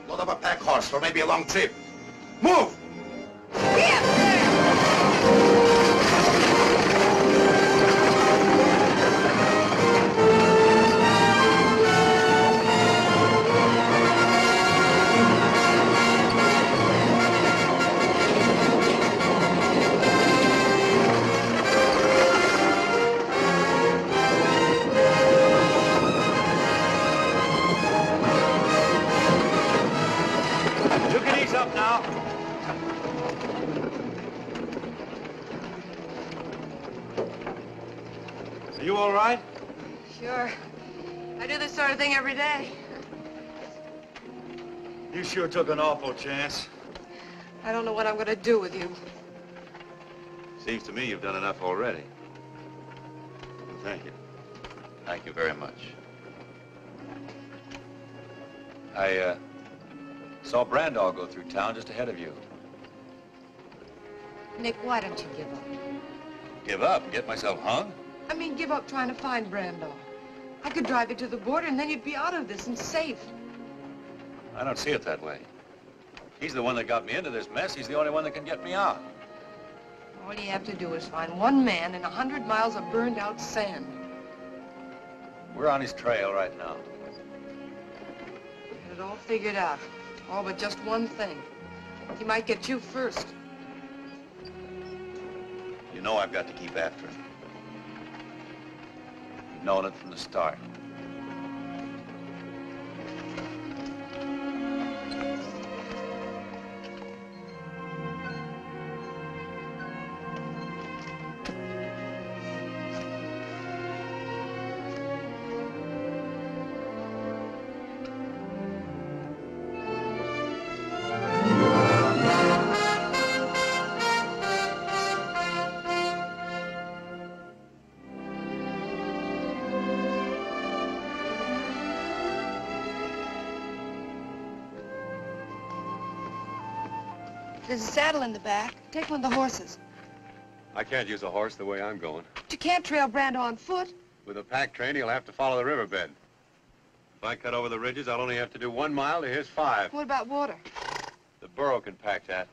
Load up a pack horse for maybe a long trip. Move! Up now. Are you all right? Sure. I do this sort of thing every day. You sure took an awful chance. I don't know what I'm going to do with you. Seems to me you've done enough already. Well, thank you. Thank you very much. I saw Brandall go through town just ahead of you. Nick, why don't you give up? Give up and get myself hung? I mean, give up trying to find Brandall. I could drive you to the border and then you'd be out of this and safe. I don't see it that way. He's the one that got me into this mess. He's the only one that can get me out. All you have to do is find one man in 100 miles of burned out sand. We're on his trail right now. Get it all figured out. All but just one thing. He might get you first. You know I've got to keep after him. You've known it from the start. There's a saddle in the back. Take one of the horses. I can't use a horse the way I'm going. But you can't trail Brando on foot. With a pack train, he'll have to follow the riverbed. If I cut over the ridges, I'll only have to do 1 mile to his 5. What about water? The burro can pack that.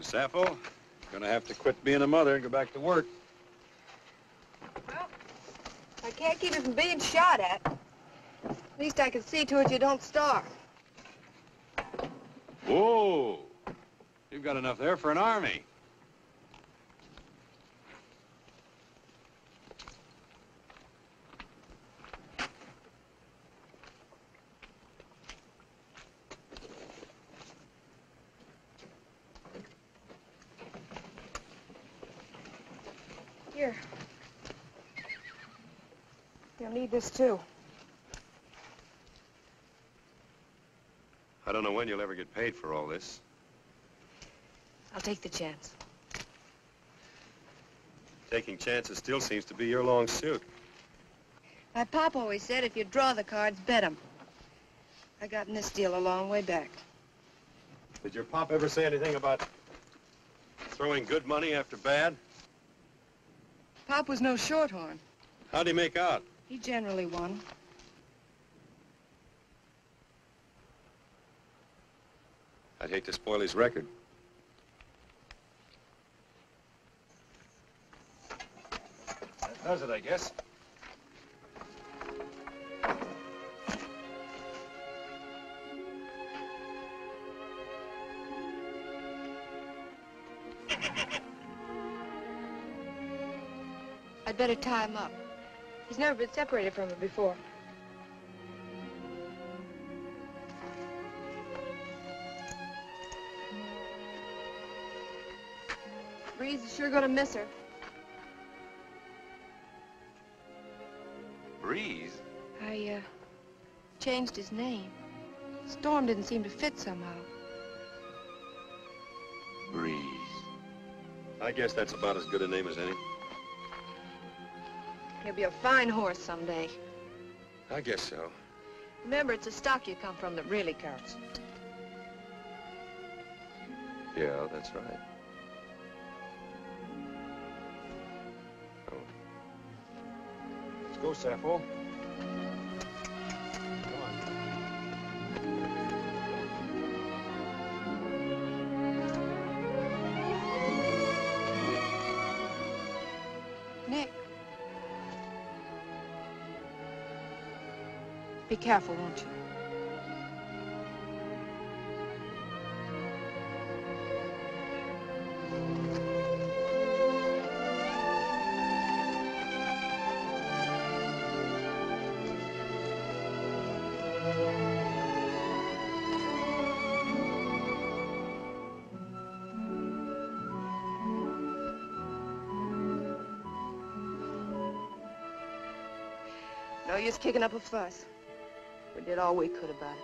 Sappho, gonna have to quit being a mother and go back to work. Well, I can't keep you from being shot at. At least I can see to it you don't starve. Whoa! You've got enough there for an army. Here. You'll need this, too. I don't know when you'll ever get paid for all this. I'll take the chance. Taking chances still seems to be your long suit. My pop always said if you draw the cards, bet 'em. I got in this deal a long way back. Did your pop ever say anything about throwing good money after bad? Pop was no shorthorn. How'd he make out? He generally won. I'd hate to spoil his record. That does it, I guess. I'd better tie him up. He's never been separated from her before. Breeze is sure gonna miss her. Breeze? I, changed his name. Storm didn't seem to fit somehow. Breeze. I guess that's about as good a name as any. He'll be a fine horse someday. I guess so. Remember, it's the stock you come from that really counts. Yeah, that's right. Oh. Let's go, Sappho. Nick. Be careful, won't you? No use kicking up a fuss. We did all we could about it.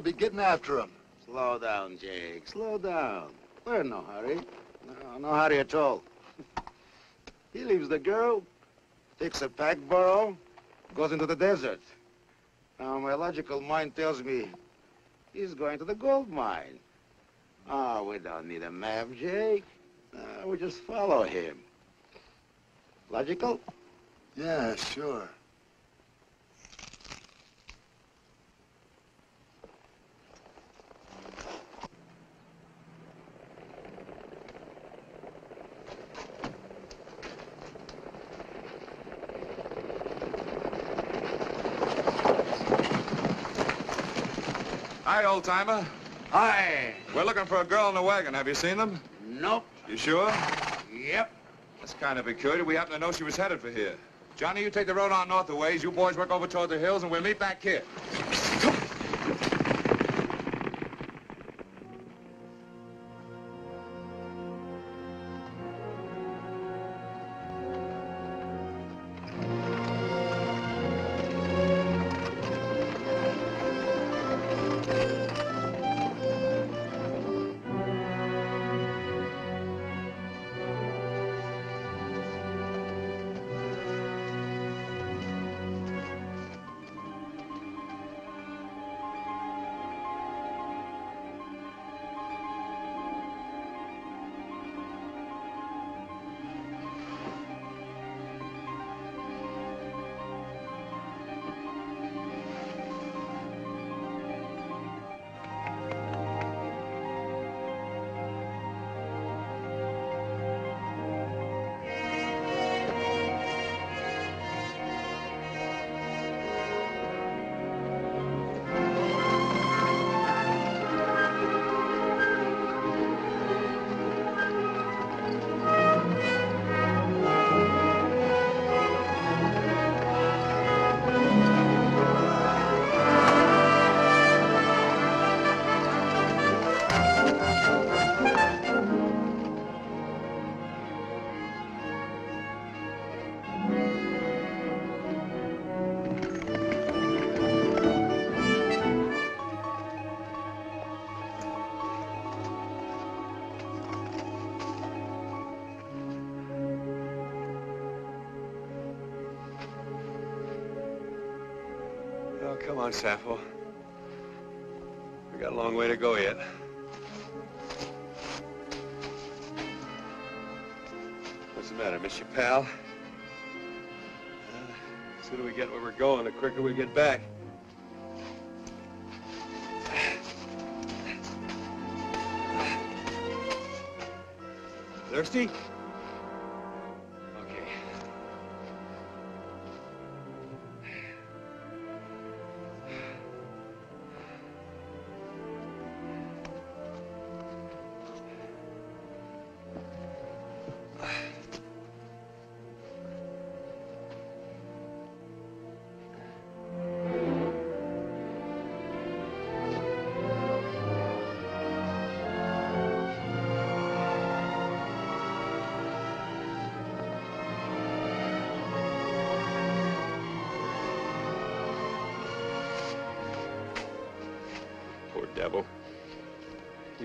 Be getting after him. Slow down, Jake. Slow down. We're in no hurry. No hurry at all. He leaves the girl, takes a pack burro, goes into the desert. Now, my logical mind tells me he's going to the gold mine. Oh, we don't need a map, Jake. We just follow him. Logical? Yeah, sure. Hi, old-timer. Hi. We're looking for a girl in the wagon. Have you seen them? Nope. You sure? Yep. That's kind of peculiar. We happen to know she was headed for here. Johnny, you take the road on north a ways. You boys work over toward the hills, and we'll meet back here. Oh, come on, Sappho. We got a long way to go yet. What's the matter, miss your pal? The sooner we get where we're going, the quicker we get back. Thirsty? Okay.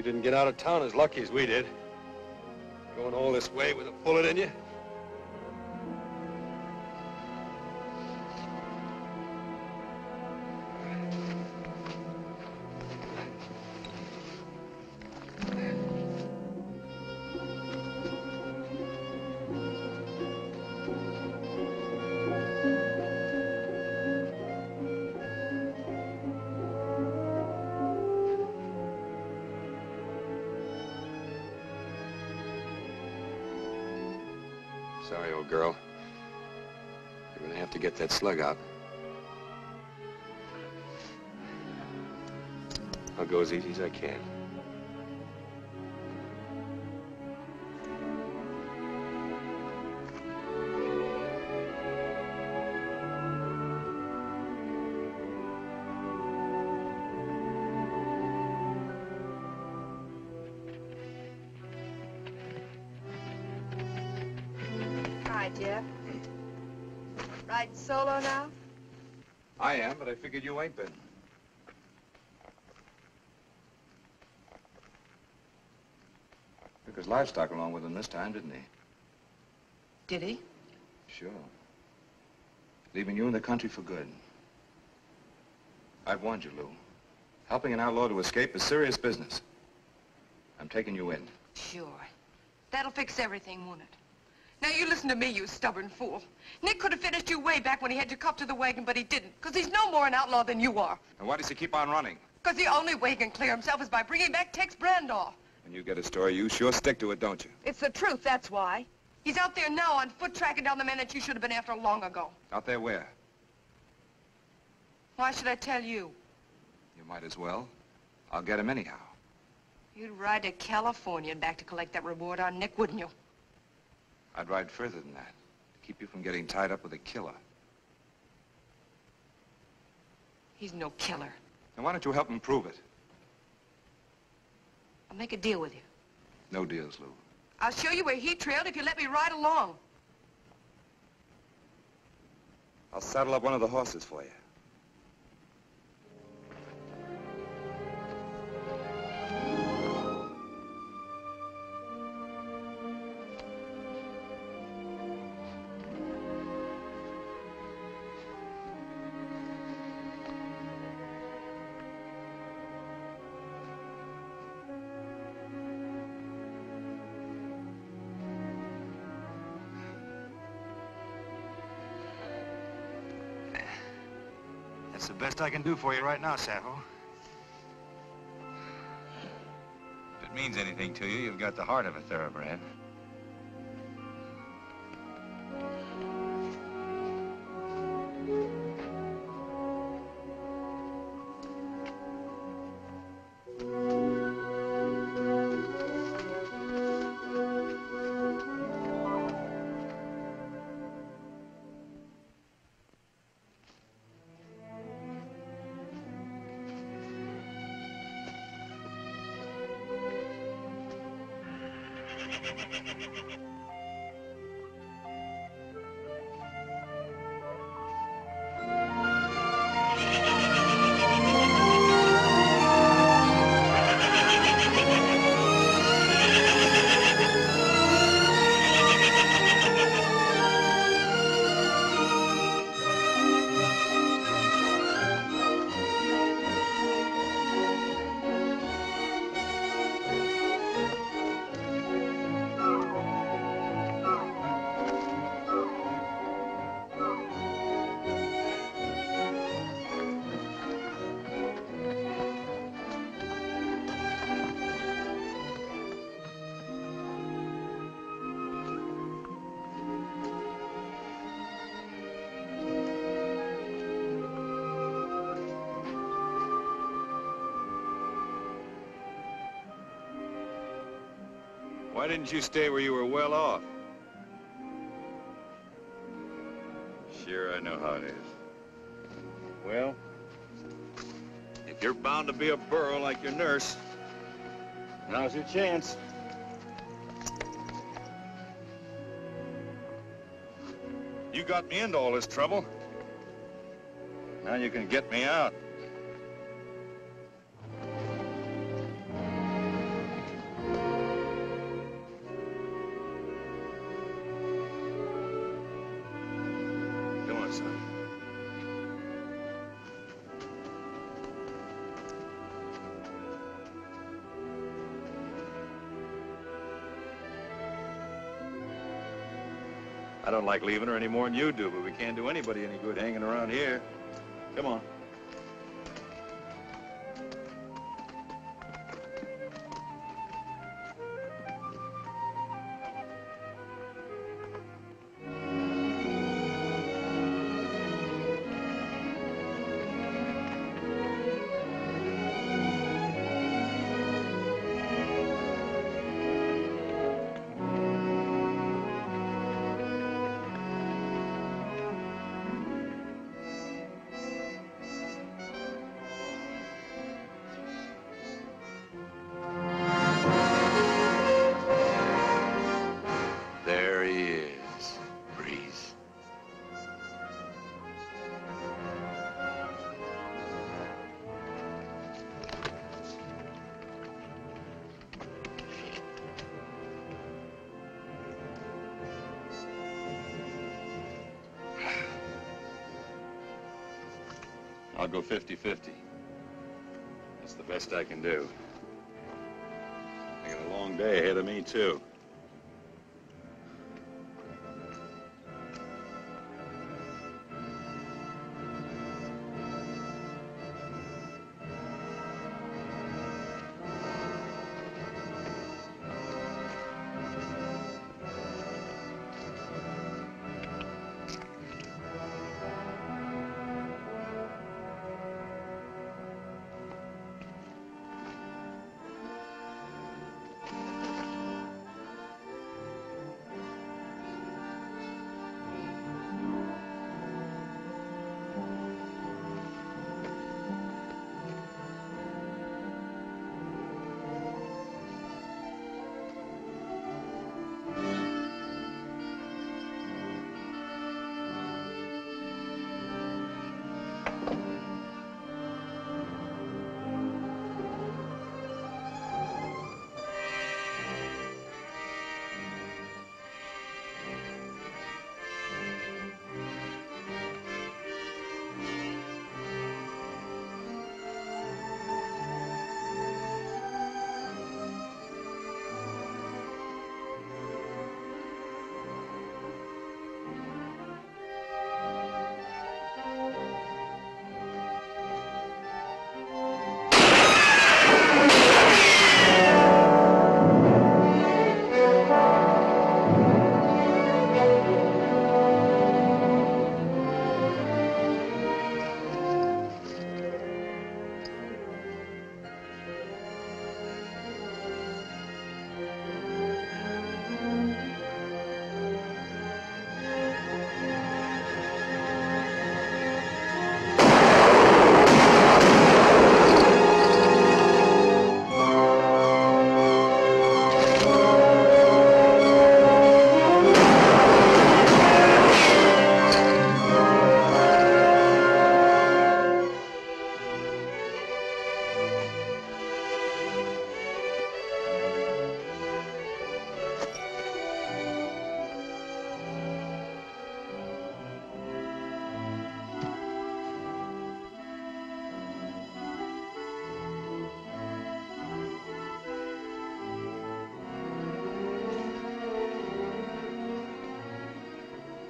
You didn't get out of town as lucky as we did. Going all this way with a bullet in you. Sorry, old girl. You're gonna have to get that slug out. I'll go as easy as I can. Jeff. Riding solo now? I am, but I figured you ain't been. Took his livestock along with him this time, didn't he? Did he? Sure. Leaving you in the country for good. I've warned you, Lou. Helping an outlaw to escape is serious business. I'm taking you in. Sure. That'll fix everything, won't it? Now, you listen to me, you stubborn fool. Nick could have finished you way back when he had you cuffed to the wagon, but he didn't, because he's no more an outlaw than you are. And why does he keep on running? Because the only way he can clear himself is by bringing back Tex Brandoff. When you get a story, you sure stick to it, don't you? It's the truth, that's why. He's out there now on foot tracking down the man that you should have been after long ago. Out there where? Why should I tell you? You might as well. I'll get him anyhow. You'd ride to California and back to collect that reward on Nick, wouldn't you? I'd ride further than that, to keep you from getting tied up with a killer. He's no killer. Then why don't you help him prove it? I'll make a deal with you. No deals, Lou. I'll show you where he trailed if you let me ride along. I'll saddle up one of the horses for you. That's the best I can do for you right now, Sappho. If it means anything to you, you've got the heart of a thoroughbred. Why didn't you stay where you were well off? Sure, I know how it is. Well, if you're bound to be a burro like your nurse, now's your chance. You got me into all this trouble. Now you can get me out. now, son. I don't like leaving her any more than you do, but we can't do anybody any good hanging around here. Come on. I'll go 50-50. That's the best I can do. I got a long day ahead of me, too.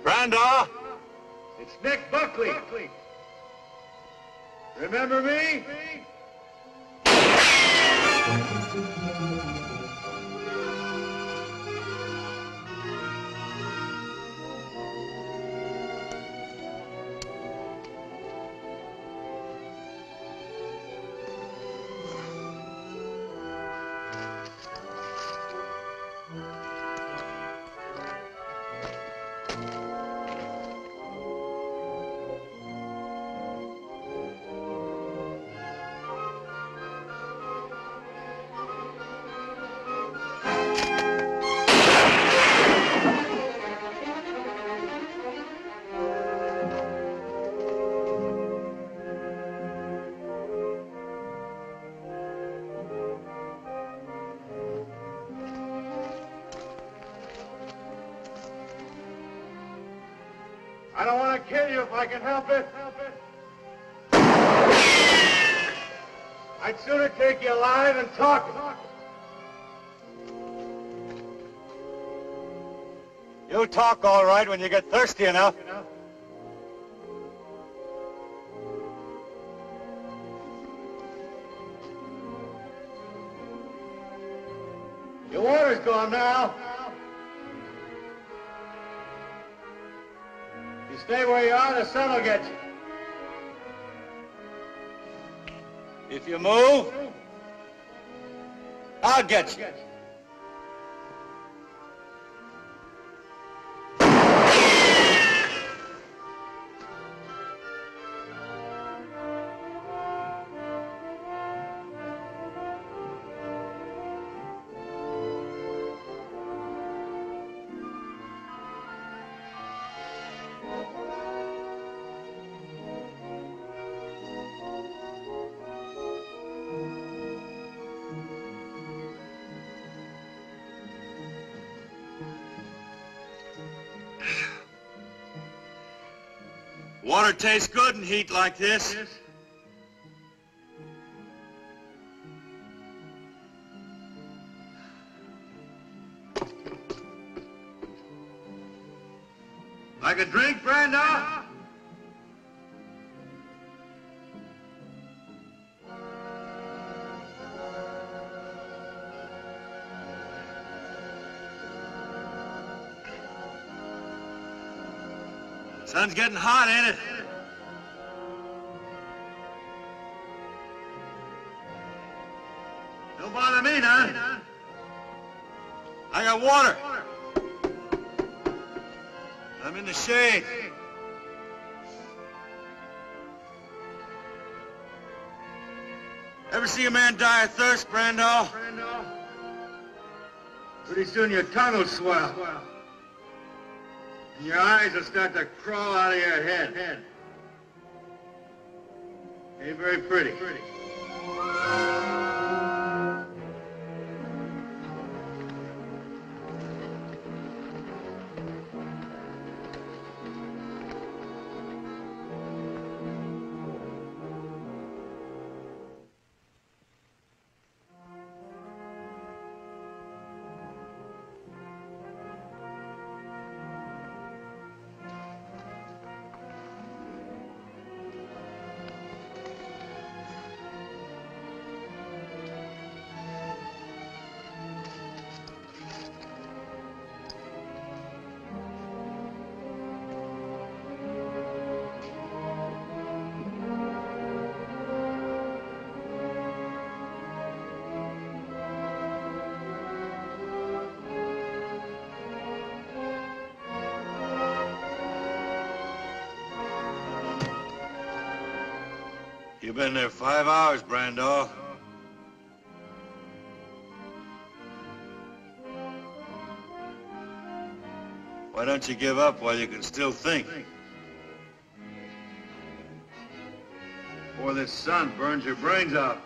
Brenda! It's Nick Buckley. Remember me? I don't want to kill you if I can help it. I'd sooner take you alive and talking. You'll talk all right when you get thirsty enough. Your water's gone now. You stay where you are, the sun will get you. If you move, I'll get you. Water tastes good in heat like this. Like a drink, Brando? Sun's getting hot, ain't it? Don't bother me none. I got water. I'm in the shade. Ever see a man die of thirst, Brando? Pretty soon your tongue will swell. And your eyes will start to crawl out of your head. Ain't very pretty. You've been there 5 hours, Brando. Why don't you give up while you can still think? Before this sun burns your brains out.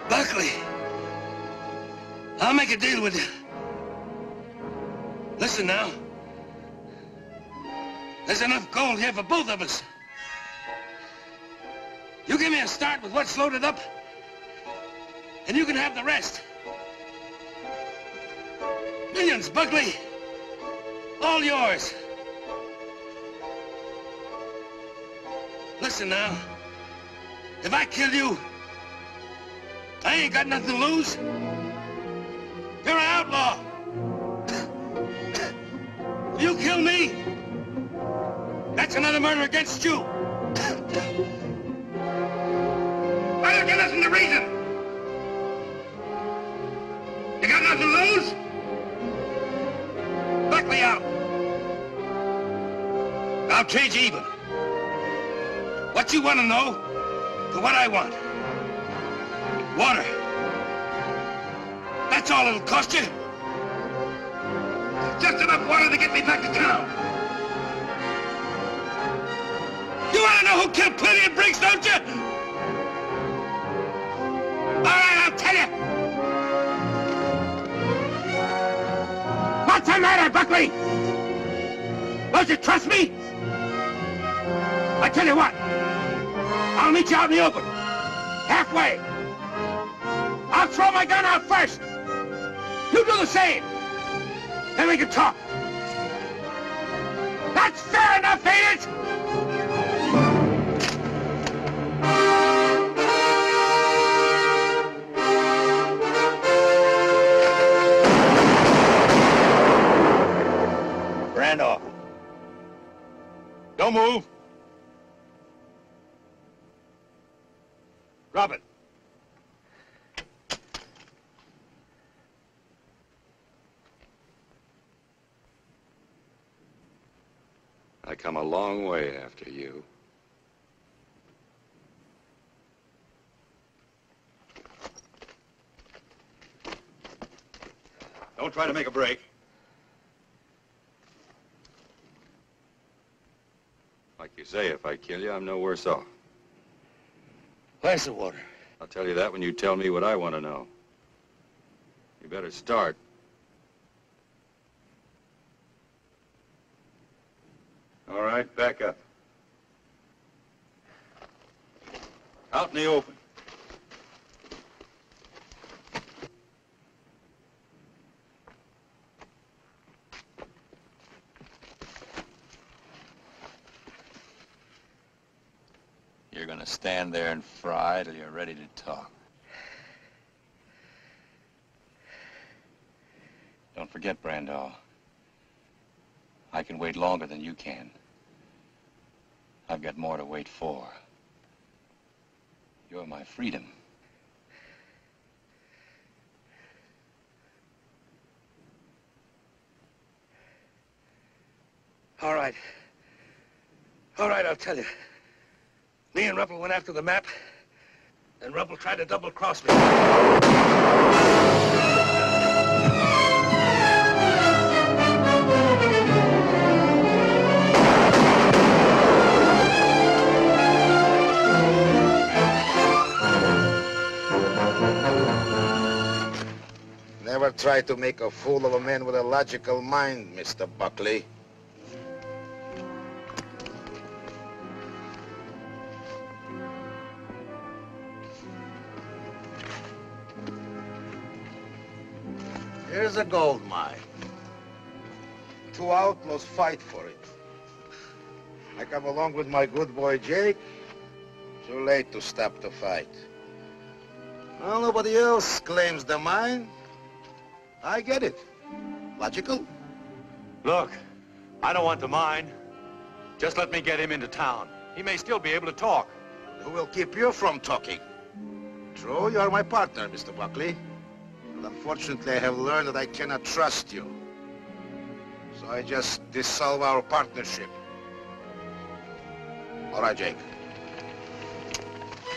Buckley, I'll make a deal with you. Listen now. There's enough gold here for both of us. You give me a start with what's loaded up, and you can have the rest. Millions, Buckley. All yours. Listen now. If I kill you, I ain't got nothing to lose. You're an outlaw. If you kill me, that's another murder against you. listen to reason. You got nothing to lose? Back me out. I'll trade you even. What you want to know for what I want. Water. That's all it'll cost you. Just enough water to get me back to town. You want to know who killed Plenty of Briggs, don't you? All right, I'll tell you. What's the matter, Buckley? Don't you trust me? I tell you what. I'll meet you out in the open. Halfway. I'll throw my gun out first. You do the same. Then we can talk. That's fair enough, ain't it? Randolph. Don't move. Drop it. I come a long way after you. Don't try to make a break. Like you say, if I kill you, I'm no worse off. Glass of water. I'll tell you that when you tell me what I want to know. You better start. All right, back up. Out in the open. You're gonna stand there and fry till you're ready to talk. Don't forget, Brandall. I can wait longer than you can. I've got more to wait for. You're my freedom. All right. All right, I'll tell you. Me and Ruppel went after the map, and Ruppel tried to double-cross me. Never try to make a fool of a man with a logical mind, Mr. Buckley. Here's a gold mine. Two outlaws fight for it. I come along with my good boy Jake. Too late to stop the fight. Well, nobody else claims the mine. I get it. Logical? Look, I don't want the mine. Just let me get him into town. He may still be able to talk. Who will keep you from talking? True, you are my partner, Mr. Buckley. But unfortunately, I have learned that I cannot trust you. So I just dissolve our partnership. All right, Jake.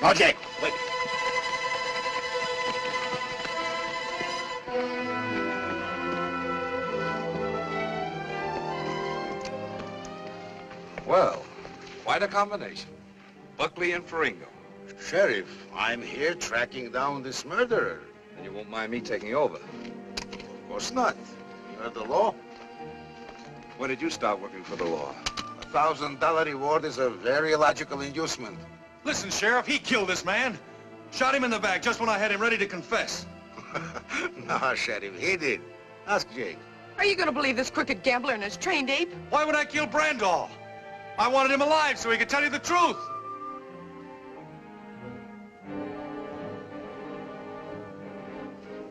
No, Jake, wait. Well, quite a combination. Buckley and Faringo. Sheriff, I'm here tracking down this murderer. And you won't mind me taking over? Of course not. You heard the law. When did you start working for the law? $1,000 reward is a very logical inducement. Listen, Sheriff, he killed this man. Shot him in the back just when I had him ready to confess. No, Sheriff, he did. Ask Jake. Are you going to believe this crooked gambler and his trained ape? Why would I kill Brandall? I wanted him alive so he could tell you the truth.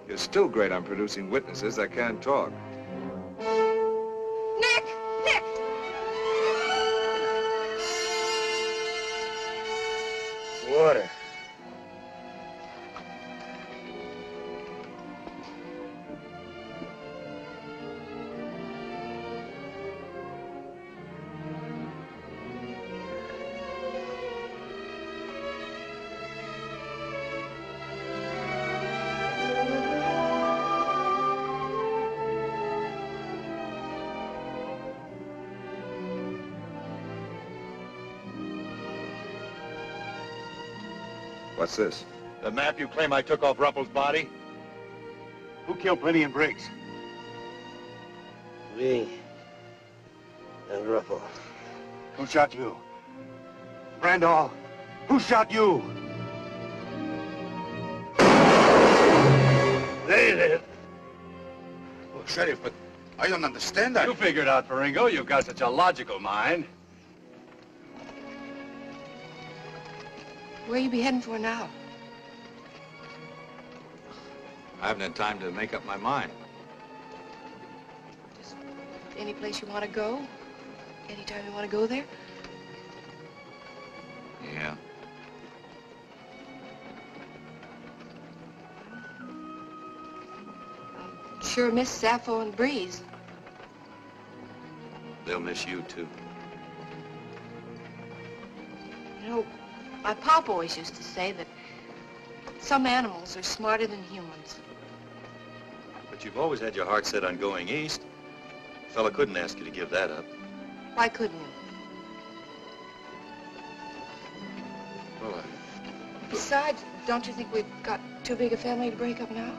You're still great on producing witnesses that can't talk. Nick! Nick! Water. What's this? The map you claim I took off Ruppel's body? Who killed Pliny and Briggs? Me. And Ruppel. Who shot you? Randall, who shot you? They live. Well, Sheriff, but I don't understand that. You figured out, Faringo. You've got such a logical mind. Where you be heading for now? I haven't had time to make up my mind. Just any place you want to go? Anytime you want to go there? Yeah. Sure miss Sappho and Breeze. They'll miss you, too. You know, my pop always used to say that some animals are smarter than humans. But you've always had your heart set on going east. A fella couldn't ask you to give that up. Why couldn't you? Well, Besides, don't you think we've got too big a family to break up now?